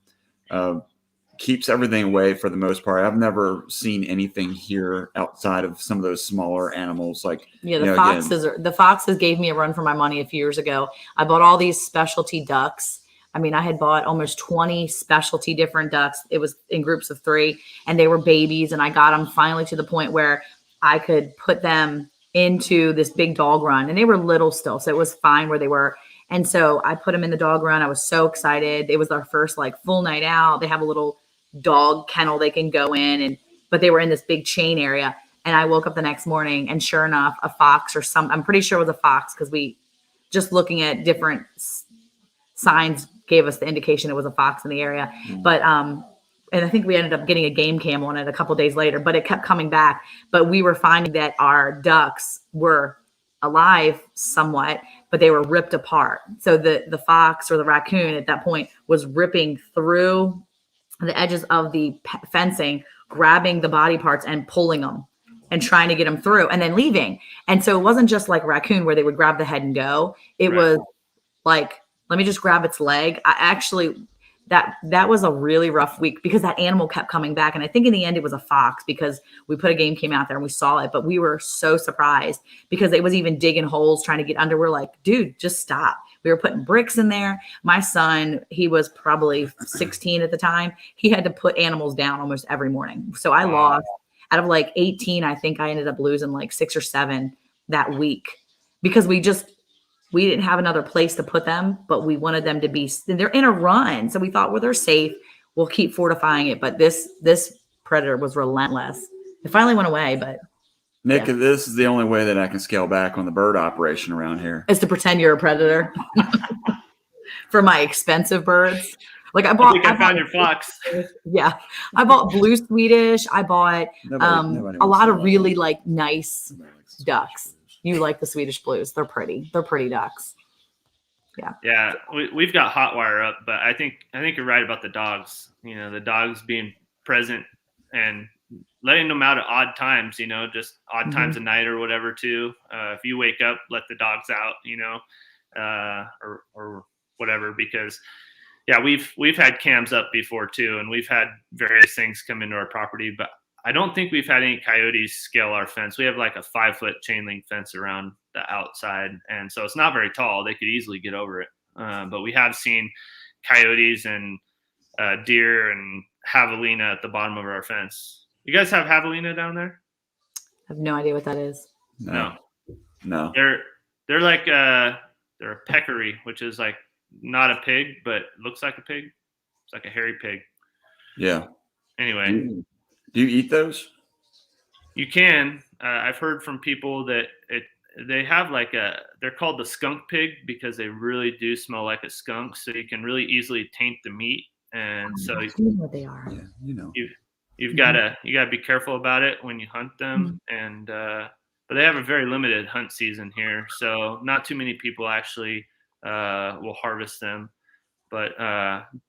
keeps everything away for the most part. I've never seen anything here outside of some of those smaller animals. Like the foxes gave me a run for my money a few years ago. I bought all these specialty ducks. I mean, I had bought almost 20 specialty different ducks. It was in groups of 3, and they were babies. And I got them finally to the point where I could put them into this big dog run, and they were little still, so it was fine where they were. And so I put them in the dog run. I was so excited. It was our first full night out. They have a little dog kennel they can go in, but they were in this big chain area. And I woke up the next morning, and sure enough, a fox I'm pretty sure it was a fox, because we just looking at different signs gave us the indication it was a fox in the area. But and I think we ended up getting a game cam on it a couple of days later, but it kept coming back. But we were finding that our ducks were alive somewhat, but they were ripped apart. So the fox or the raccoon at that point was ripping through the edges of the fencing, grabbing the body parts and pulling them and trying to get them through and then leaving. And so it wasn't just like raccoon where they would grab the head and go. It was like, let me just grab its leg. That was a really rough week because that animal kept coming back. And I think in the end it was a fox, because we put a game cam out there and we saw it, but we were so surprised because it was even digging holes, trying to get under. We're like, dude, just stop. We were putting bricks in there. My son, he was probably 16 at the time. He had to put animals down almost every morning. So I lost out of 18. I think I ended up losing 6 or 7 that week because we didn't have another place to put them, but we wanted them to be, they're in a run. So we thought, well, they're safe. We'll keep fortifying it. But this predator was relentless. It finally went away, but. Nick, this is the only way that I can scale back on the bird operation around here. Is to pretend you're a predator for my expensive birds. I found your fox. Yeah. I bought blue Swedish. I bought a lot of really nice ducks. You like the Swedish blues. They're pretty. They're pretty ducks. Yeah. Yeah. We've got hot wire up, but I think you're right about the dogs. The dogs being present and letting them out at odd times, just odd times of night or whatever too. If you wake up, let the dogs out, or whatever, because we've had cams up before too. And we've had various things come into our property, but I don't think we've had any coyotes scale our fence. We have a 5-foot chain link fence around the outside. And so it's not very tall. They could easily get over it. But we have seen coyotes and deer and javelina at the bottom of our fence. You guys have javelina down there? I have no idea what that is. No. They're they're a peccary, which is not a pig, but looks like a pig. It's like a hairy pig. Yeah. Anyway. Do you eat those? You can. I've heard from people that they have they're called the skunk pig because they really do smell like a skunk. So you can really easily taint the meat. And so you know what they are. Yeah, you've got to be careful about it when you hunt them. And but they have a very limited hunt season here, so not too many people actually will harvest them. But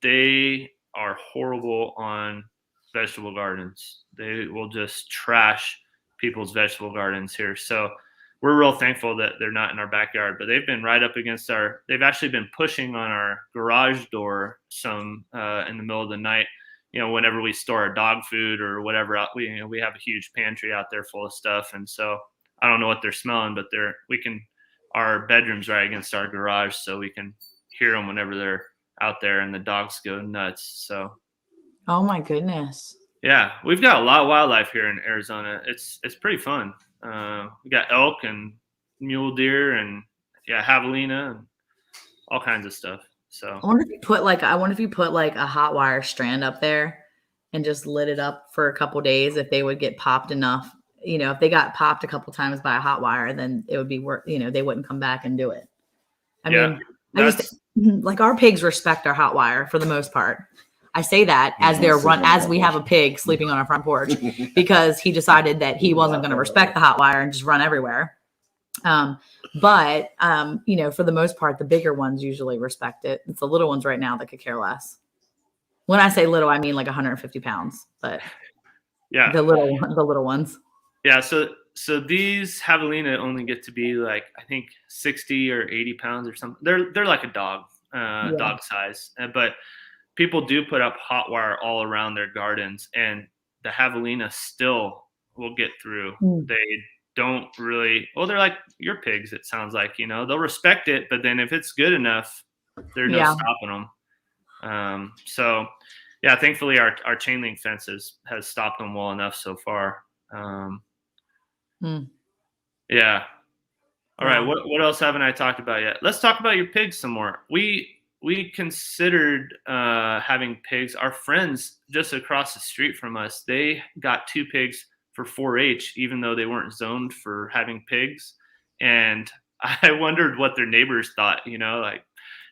they are horrible on vegetable gardens. They will just trash people's vegetable gardens here. So we're real thankful that they're not in our backyard, but they've been right up against they've actually been pushing on our garage door some in the middle of the night, whenever we store our dog food or whatever. We have a huge pantry out there full of stuff. And so I don't know what they're smelling, but our bedroom's right against our garage. So we can hear them whenever they're out there, and the dogs go nuts. So. Oh my goodness. Yeah, we've got a lot of wildlife here in Arizona. It's pretty fun. We got elk and mule deer and javelina. all kinds of stuff. So I wonder if you put like a hot wire strand up there and just lit it up for a couple days, if they would get popped enough. If they got popped a couple times by a hot wire, then it would be worth, they wouldn't come back and do it. I mean, like our pigs respect our hot wire for the most part. I say that as we have a pig sleeping on our front porch because he decided that he wasn't going to respect the hot wire and just run everywhere. But for the most part, the bigger ones usually respect it. It's the little ones right now that could care less. When I say little, I mean like 150 pounds, but yeah, the little ones. Yeah. So these javelina only get to be like, I think 60 or 80 pounds or something. They're like a dog, dog size, but people do put up hot wire all around their gardens, and the javelina still will get through. They don't really, they're like your pigs, it sounds like, they'll respect it, but then if it's good enough, there's no stopping them. So yeah, thankfully our chain link fences has stopped them well enough so far. Yeah. All right. What else haven't I talked about yet? Let's talk about your pigs some more. We considered having pigs. Our friends just across the street from us, they got 2 pigs for 4-H, even though they weren't zoned for having pigs. And I wondered what their neighbors thought, like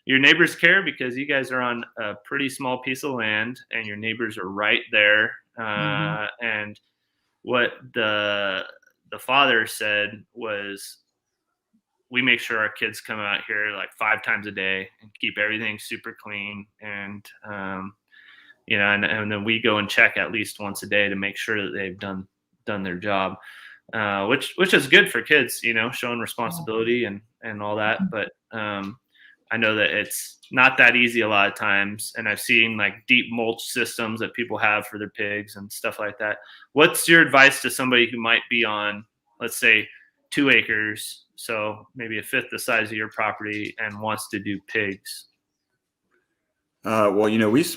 your neighbors care because you guys are on a pretty small piece of land and your neighbors are right there. And what the father said was, we make sure our kids come out here like 5 times a day and keep everything super clean. And, and then we go and check at least once a day to make sure that they've done their job, which is good for kids, showing responsibility and all that. But I know that it's not that easy a lot of times. And I've seen like deep mulch systems that people have for their pigs and stuff like that. What's your advice to somebody who might be on, let's say, 2 acres, so maybe a fifth the size of your property, and wants to do pigs? Well,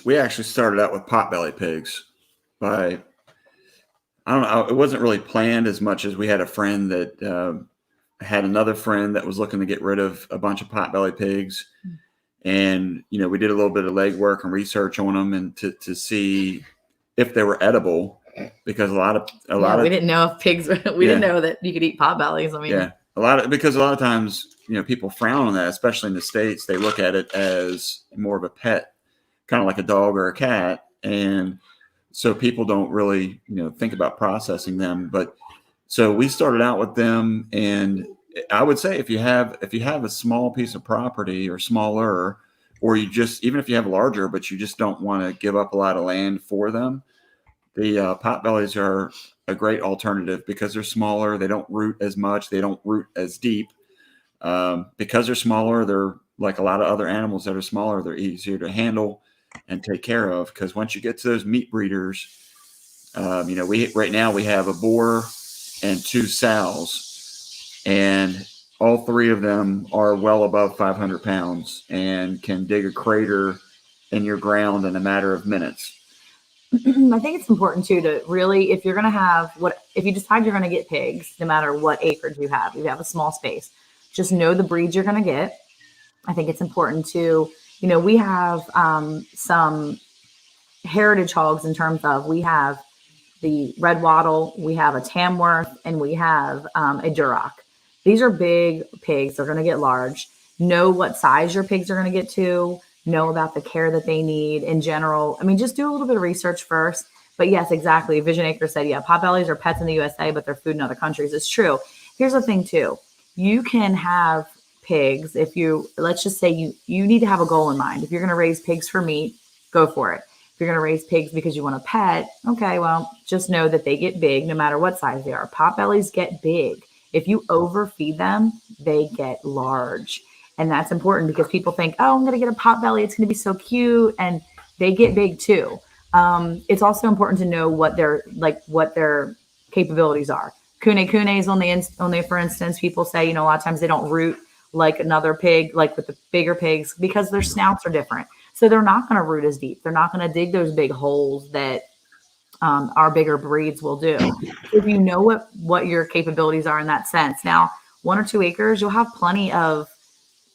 we actually started out with potbelly pigs. I don't know, it wasn't really planned as much as we had a friend that had another friend that was looking to get rid of a bunch of potbelly pigs. And, we did a little bit of legwork and research on them and to see if they were edible, because we didn't know if pigs, didn't know that you could eat potbellies. I mean, because a lot of times, people frown on that, especially in the States. They look at it as more of a pet, kind of like a dog or a cat. And so people don't really, think about processing them. But so we started out with them, and I would say if you have a small piece of property or smaller, or even if you have larger, but you just don't want to give up a lot of land for them, the potbellies are a great alternative because they're smaller. They don't root as much. They don't root as deep. Because they're smaller, they're like a lot of other animals that are smaller. They're easier to handle and take care of, because once you get to those meat breeders, right now we have a boar and 2 sows, and all 3 of them are well above 500 pounds and can dig a crater in your ground in a matter of minutes. I think it's important too to really, if you decide you're going to get pigs, no matter what acreage you have a small space, just know the breeds you're going to get. I think it's important to, we have some heritage hogs in terms of, we have the red wattle, we have a Tamworth, and we have a Duroc. These are big pigs. They're going to get large. Know what size your pigs are going to get to. Know about the care that they need in general. I mean, just do a little bit of research first. But yes, exactly. Vision Acre said, potbellies are pets in the USA, but they're food in other countries. It's true. Here's the thing too. You can have pigs if let's just say you need to have a goal in mind. If you're going to raise pigs for meat, go for it. If you're going to raise pigs because you want a pet, okay, well, just know that they get big no matter what size they are. Potbellies get big. If you overfeed them, they get large. And that's important because people think, I'm going to get a potbelly. It's going to be so cute. And they get big too. It's also important to know what their capabilities are. Kunes only, for instance, people say, a lot of times they don't root like another pig, like with the bigger pigs, because their snouts are different. So they're not going to root as deep. They're not going to dig those big holes that our bigger breeds will do. If you know what your capabilities are in that sense. Now, 1 or 2 acres, you'll have plenty of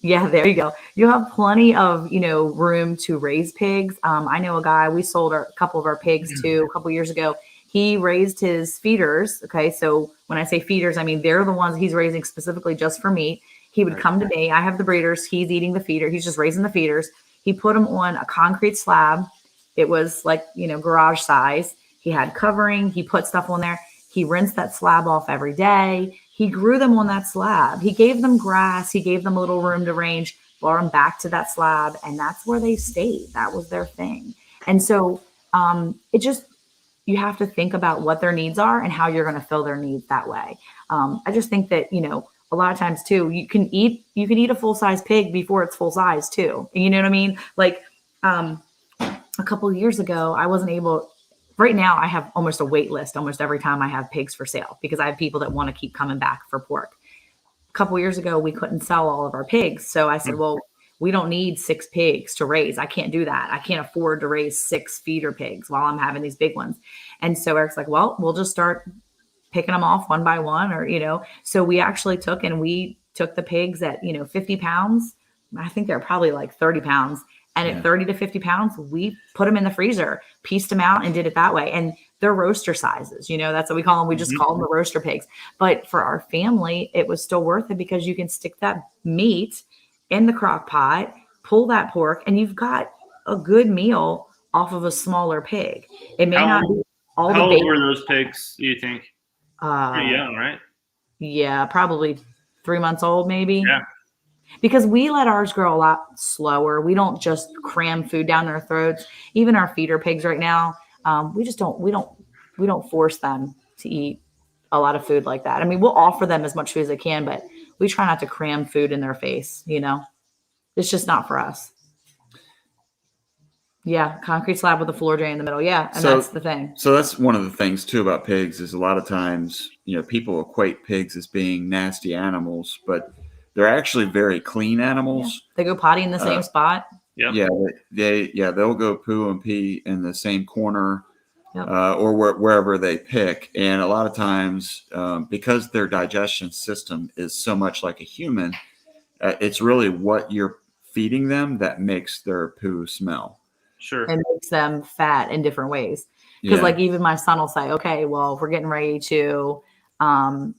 Yeah, there you go. You have plenty of, room to raise pigs. I know a guy, we sold a couple of our pigs to a couple years ago. He raised his feeders. Okay. So when I say feeders, I mean, they're the ones he's raising specifically just for meat. He would come to me. I have the breeders. He's eating the feeder. He's just raising the feeders. He put them on a concrete slab. It was like, garage size. He had covering. He put stuff on there. He rinsed that slab off every day. He grew them on that slab. He gave them grass. He gave them a little room to range, brought them back to that slab. And that's where they stayed. That was their thing. And so you have to think about what their needs are and how you're going to fill their needs that way. I just think that, a lot of times too, you can eat a full-size pig before it's full size too. You know what I mean? Like, a couple of years ago, I wasn't able. Right now, I have almost a wait list almost every time I have pigs for sale because I have people that want to keep coming back for pork. A couple of years ago, we couldn't sell all of our pigs. So I said, well, we don't need 6 pigs to raise. I can't do that. I can't afford to raise 6 feeder pigs while I'm having these big ones. And so Eric's like, well, we'll just start picking them off one by one So we actually took the pigs at, 50 pounds. I think they're probably like 30 pounds. And at 30 to 50 pounds, we put them in the freezer, pieced them out and did it that way. And they're roaster sizes, that's what we call them. We just call them the roaster pigs. But for our family, it was still worth it because you can stick that meat in the crock pot, pull that pork, and you've got a good meal off of a smaller pig. It may not be all the How bacon. old were those pigs, do you think? Pretty young, right? Yeah, probably 3 months old, maybe. Yeah. Because we let ours grow a lot slower. We don't just cram food down their throats. Even our feeder pigs right now, we don't force them to eat a lot of food like that. I mean, we'll offer them as much food as they can, but we try not to cram food in their face. It's just not for us. Yeah, concrete slab with a floor drain in the middle. Yeah, and that's the thing. So that's one of the things too about pigs is a lot of times, people equate pigs as being nasty animals, but they're actually very clean animals. Yeah. They go potty in the same spot. Yep. Yeah, they'll go poo and pee in the same corner, or wherever they pick. And a lot of times, because their digestion system is so much like a human, it's really what you're feeding them that makes their poo smell. Sure. And makes them fat in different ways. Because like even my son will say, okay, well, if we're getting ready, food on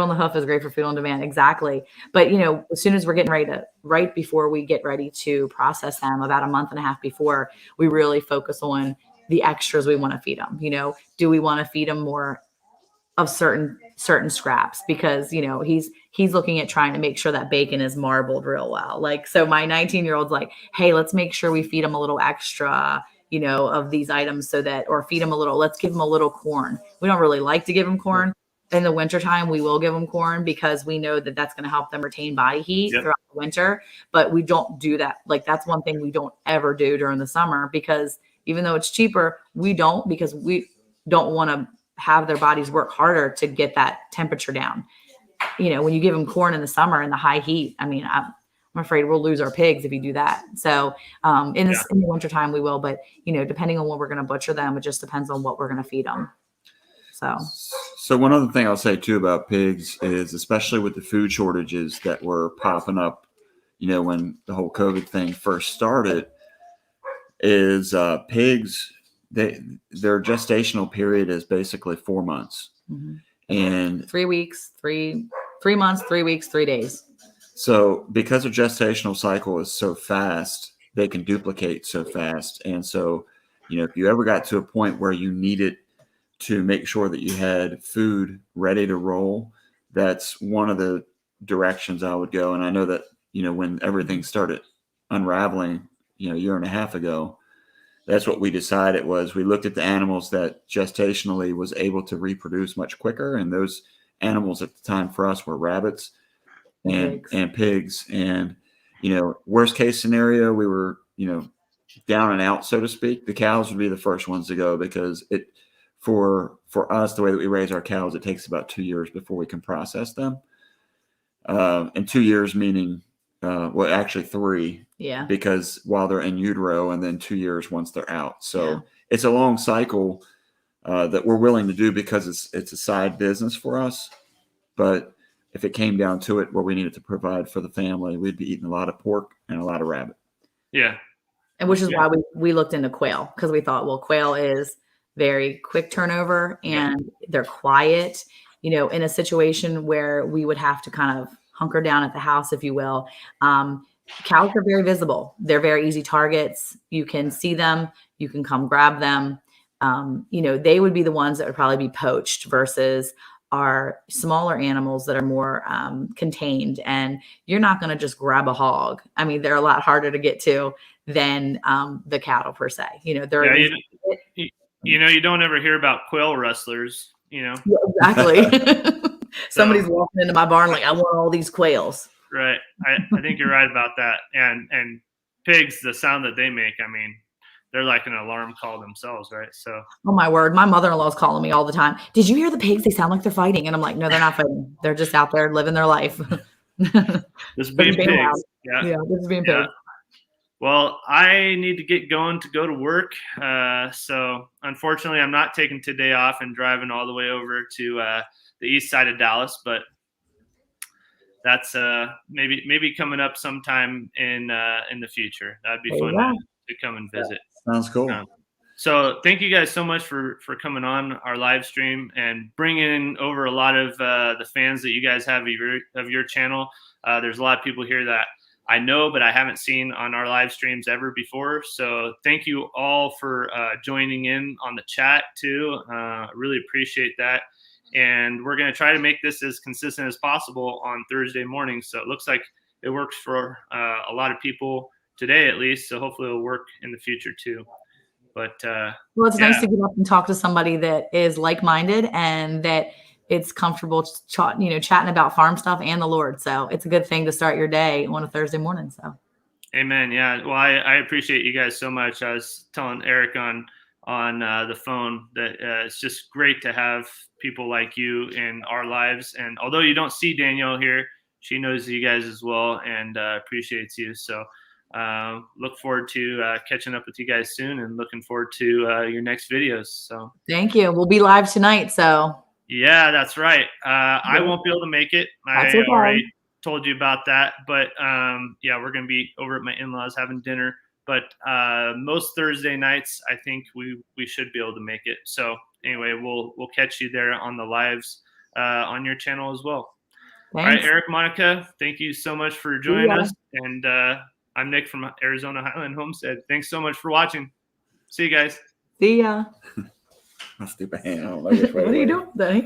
the hoof is great for food on demand. Exactly. But, as soon as we're getting ready right before we get ready to process them, about a month and a half before, we really focus on the extras we want to feed them. Do we want to feed them more of certain scraps? Because, he's looking at trying to make sure that bacon is marbled real well. Like, so my 19-year-old's like, hey, let's make sure we feed them a little extra, of these items or feed them let's give them a little corn. We don't really like to give them corn. In the wintertime, we will give them corn because we know that that's going to help them retain body heat throughout the winter. But we don't do that. Like, that's one thing we don't ever do during the summer because even though it's cheaper, because we don't want to have their bodies work harder to get that temperature down. When you give them corn in the summer in the high heat, I mean, I'm afraid we'll lose our pigs if you do that. So in the wintertime, we will. But, depending on when we're going to butcher them, it just depends on what we're going to feed them. So one other thing I'll say, too, about pigs is, especially with the food shortages that were popping up, when the whole COVID thing first started, is pigs, their gestational period is basically 4 months. Mm-hmm. And 3 weeks, 3 months, 3 weeks, 3 days. So because their gestational cycle is so fast, they can duplicate so fast. And so, if you ever got to a point where you needed to make sure that you had food ready to roll, that's one of the directions I would go. And I know that, when everything started unraveling, a year and a half ago, that's what we decided was we looked at the animals that gestationally was able to reproduce much quicker. And those animals at the time for us were rabbits and pigs. And, worst case scenario, we were, down and out, so to speak. The cows would be the first ones to go because for us, the way that we raise our cows, it takes about 2 years before we can process them. And 2 years meaning, actually 3. Yeah. Because while they're in utero, and then 2 years once they're out. So it's a long cycle that we're willing to do because it's a side business for us. But if it came down to it where we needed to provide for the family, we'd be eating a lot of pork and a lot of rabbit. Yeah. And which is why we looked into quail, because we thought, well, quail is very quick turnover and they're quiet, you know, in a situation where we would have to kind of hunker down at the house, if you will. Cows are very visible. They're very easy targets. You can see them. You can come grab them. You know, they would be the ones that would probably be poached versus our smaller animals that are more contained. And you're not going to just grab a hog. I mean, they're a lot harder to get to than the cattle per se. You know, they're you don't ever hear about quail rustlers. You know, exactly. Somebody's walking into my barn like, I want all these quails. Right. I think you're right about that. And pigs, the sound that they make, I mean, they're like an alarm call themselves, right? So. Oh my word, my mother-in-law is calling me all the time. Did you hear the pigs? They sound like they're fighting, and I'm like, no, they're not fighting. They're just out there living their life. This being pigs. Yeah, this is being pigs. Well, I need to get going to go to work. So unfortunately, I'm not taking today off and driving all the way over to the east side of Dallas, but that's maybe coming up sometime in the future. That'd be fun to come and visit. Sounds cool. So thank you guys so much for coming on our live stream and bringing over a lot of the fans that you guys have of your channel. There's a lot of people here that I know, but I haven't seen on our live streams ever before. So thank you all for joining in on the chat too. Really appreciate that. And we're going to try to make this as consistent as possible on Thursday mornings. So it looks like it works for a lot of people today, at least. So hopefully it'll work in the future too. But well, it's nice to get up and talk to somebody that is like-minded and that it's comfortable, chatting about farm stuff and the Lord. So it's a good thing to start your day on a Thursday morning. So, amen. Yeah. Well, I appreciate you guys so much. I was telling Eric on the phone that it's just great to have people like you in our lives. And although you don't see Danielle here, she knows you guys as well and appreciates you. So look forward to catching up with you guys soon and looking forward to your next videos. So thank you. We'll be live tonight. So yeah, that's right. I won't be able to make it. I already told you about that. But yeah, we're going to be over at my in-laws having dinner. But most Thursday nights, I think we should be able to make it. So anyway, we'll catch you there on the lives on your channel as well. Thanks. All right, Eric, Monica, thank you so much for joining us. And I'm Nick from Arizona Highland Homestead. Thanks so much for watching. See you guys. See ya. My stupid hand. What are you doing, Danny?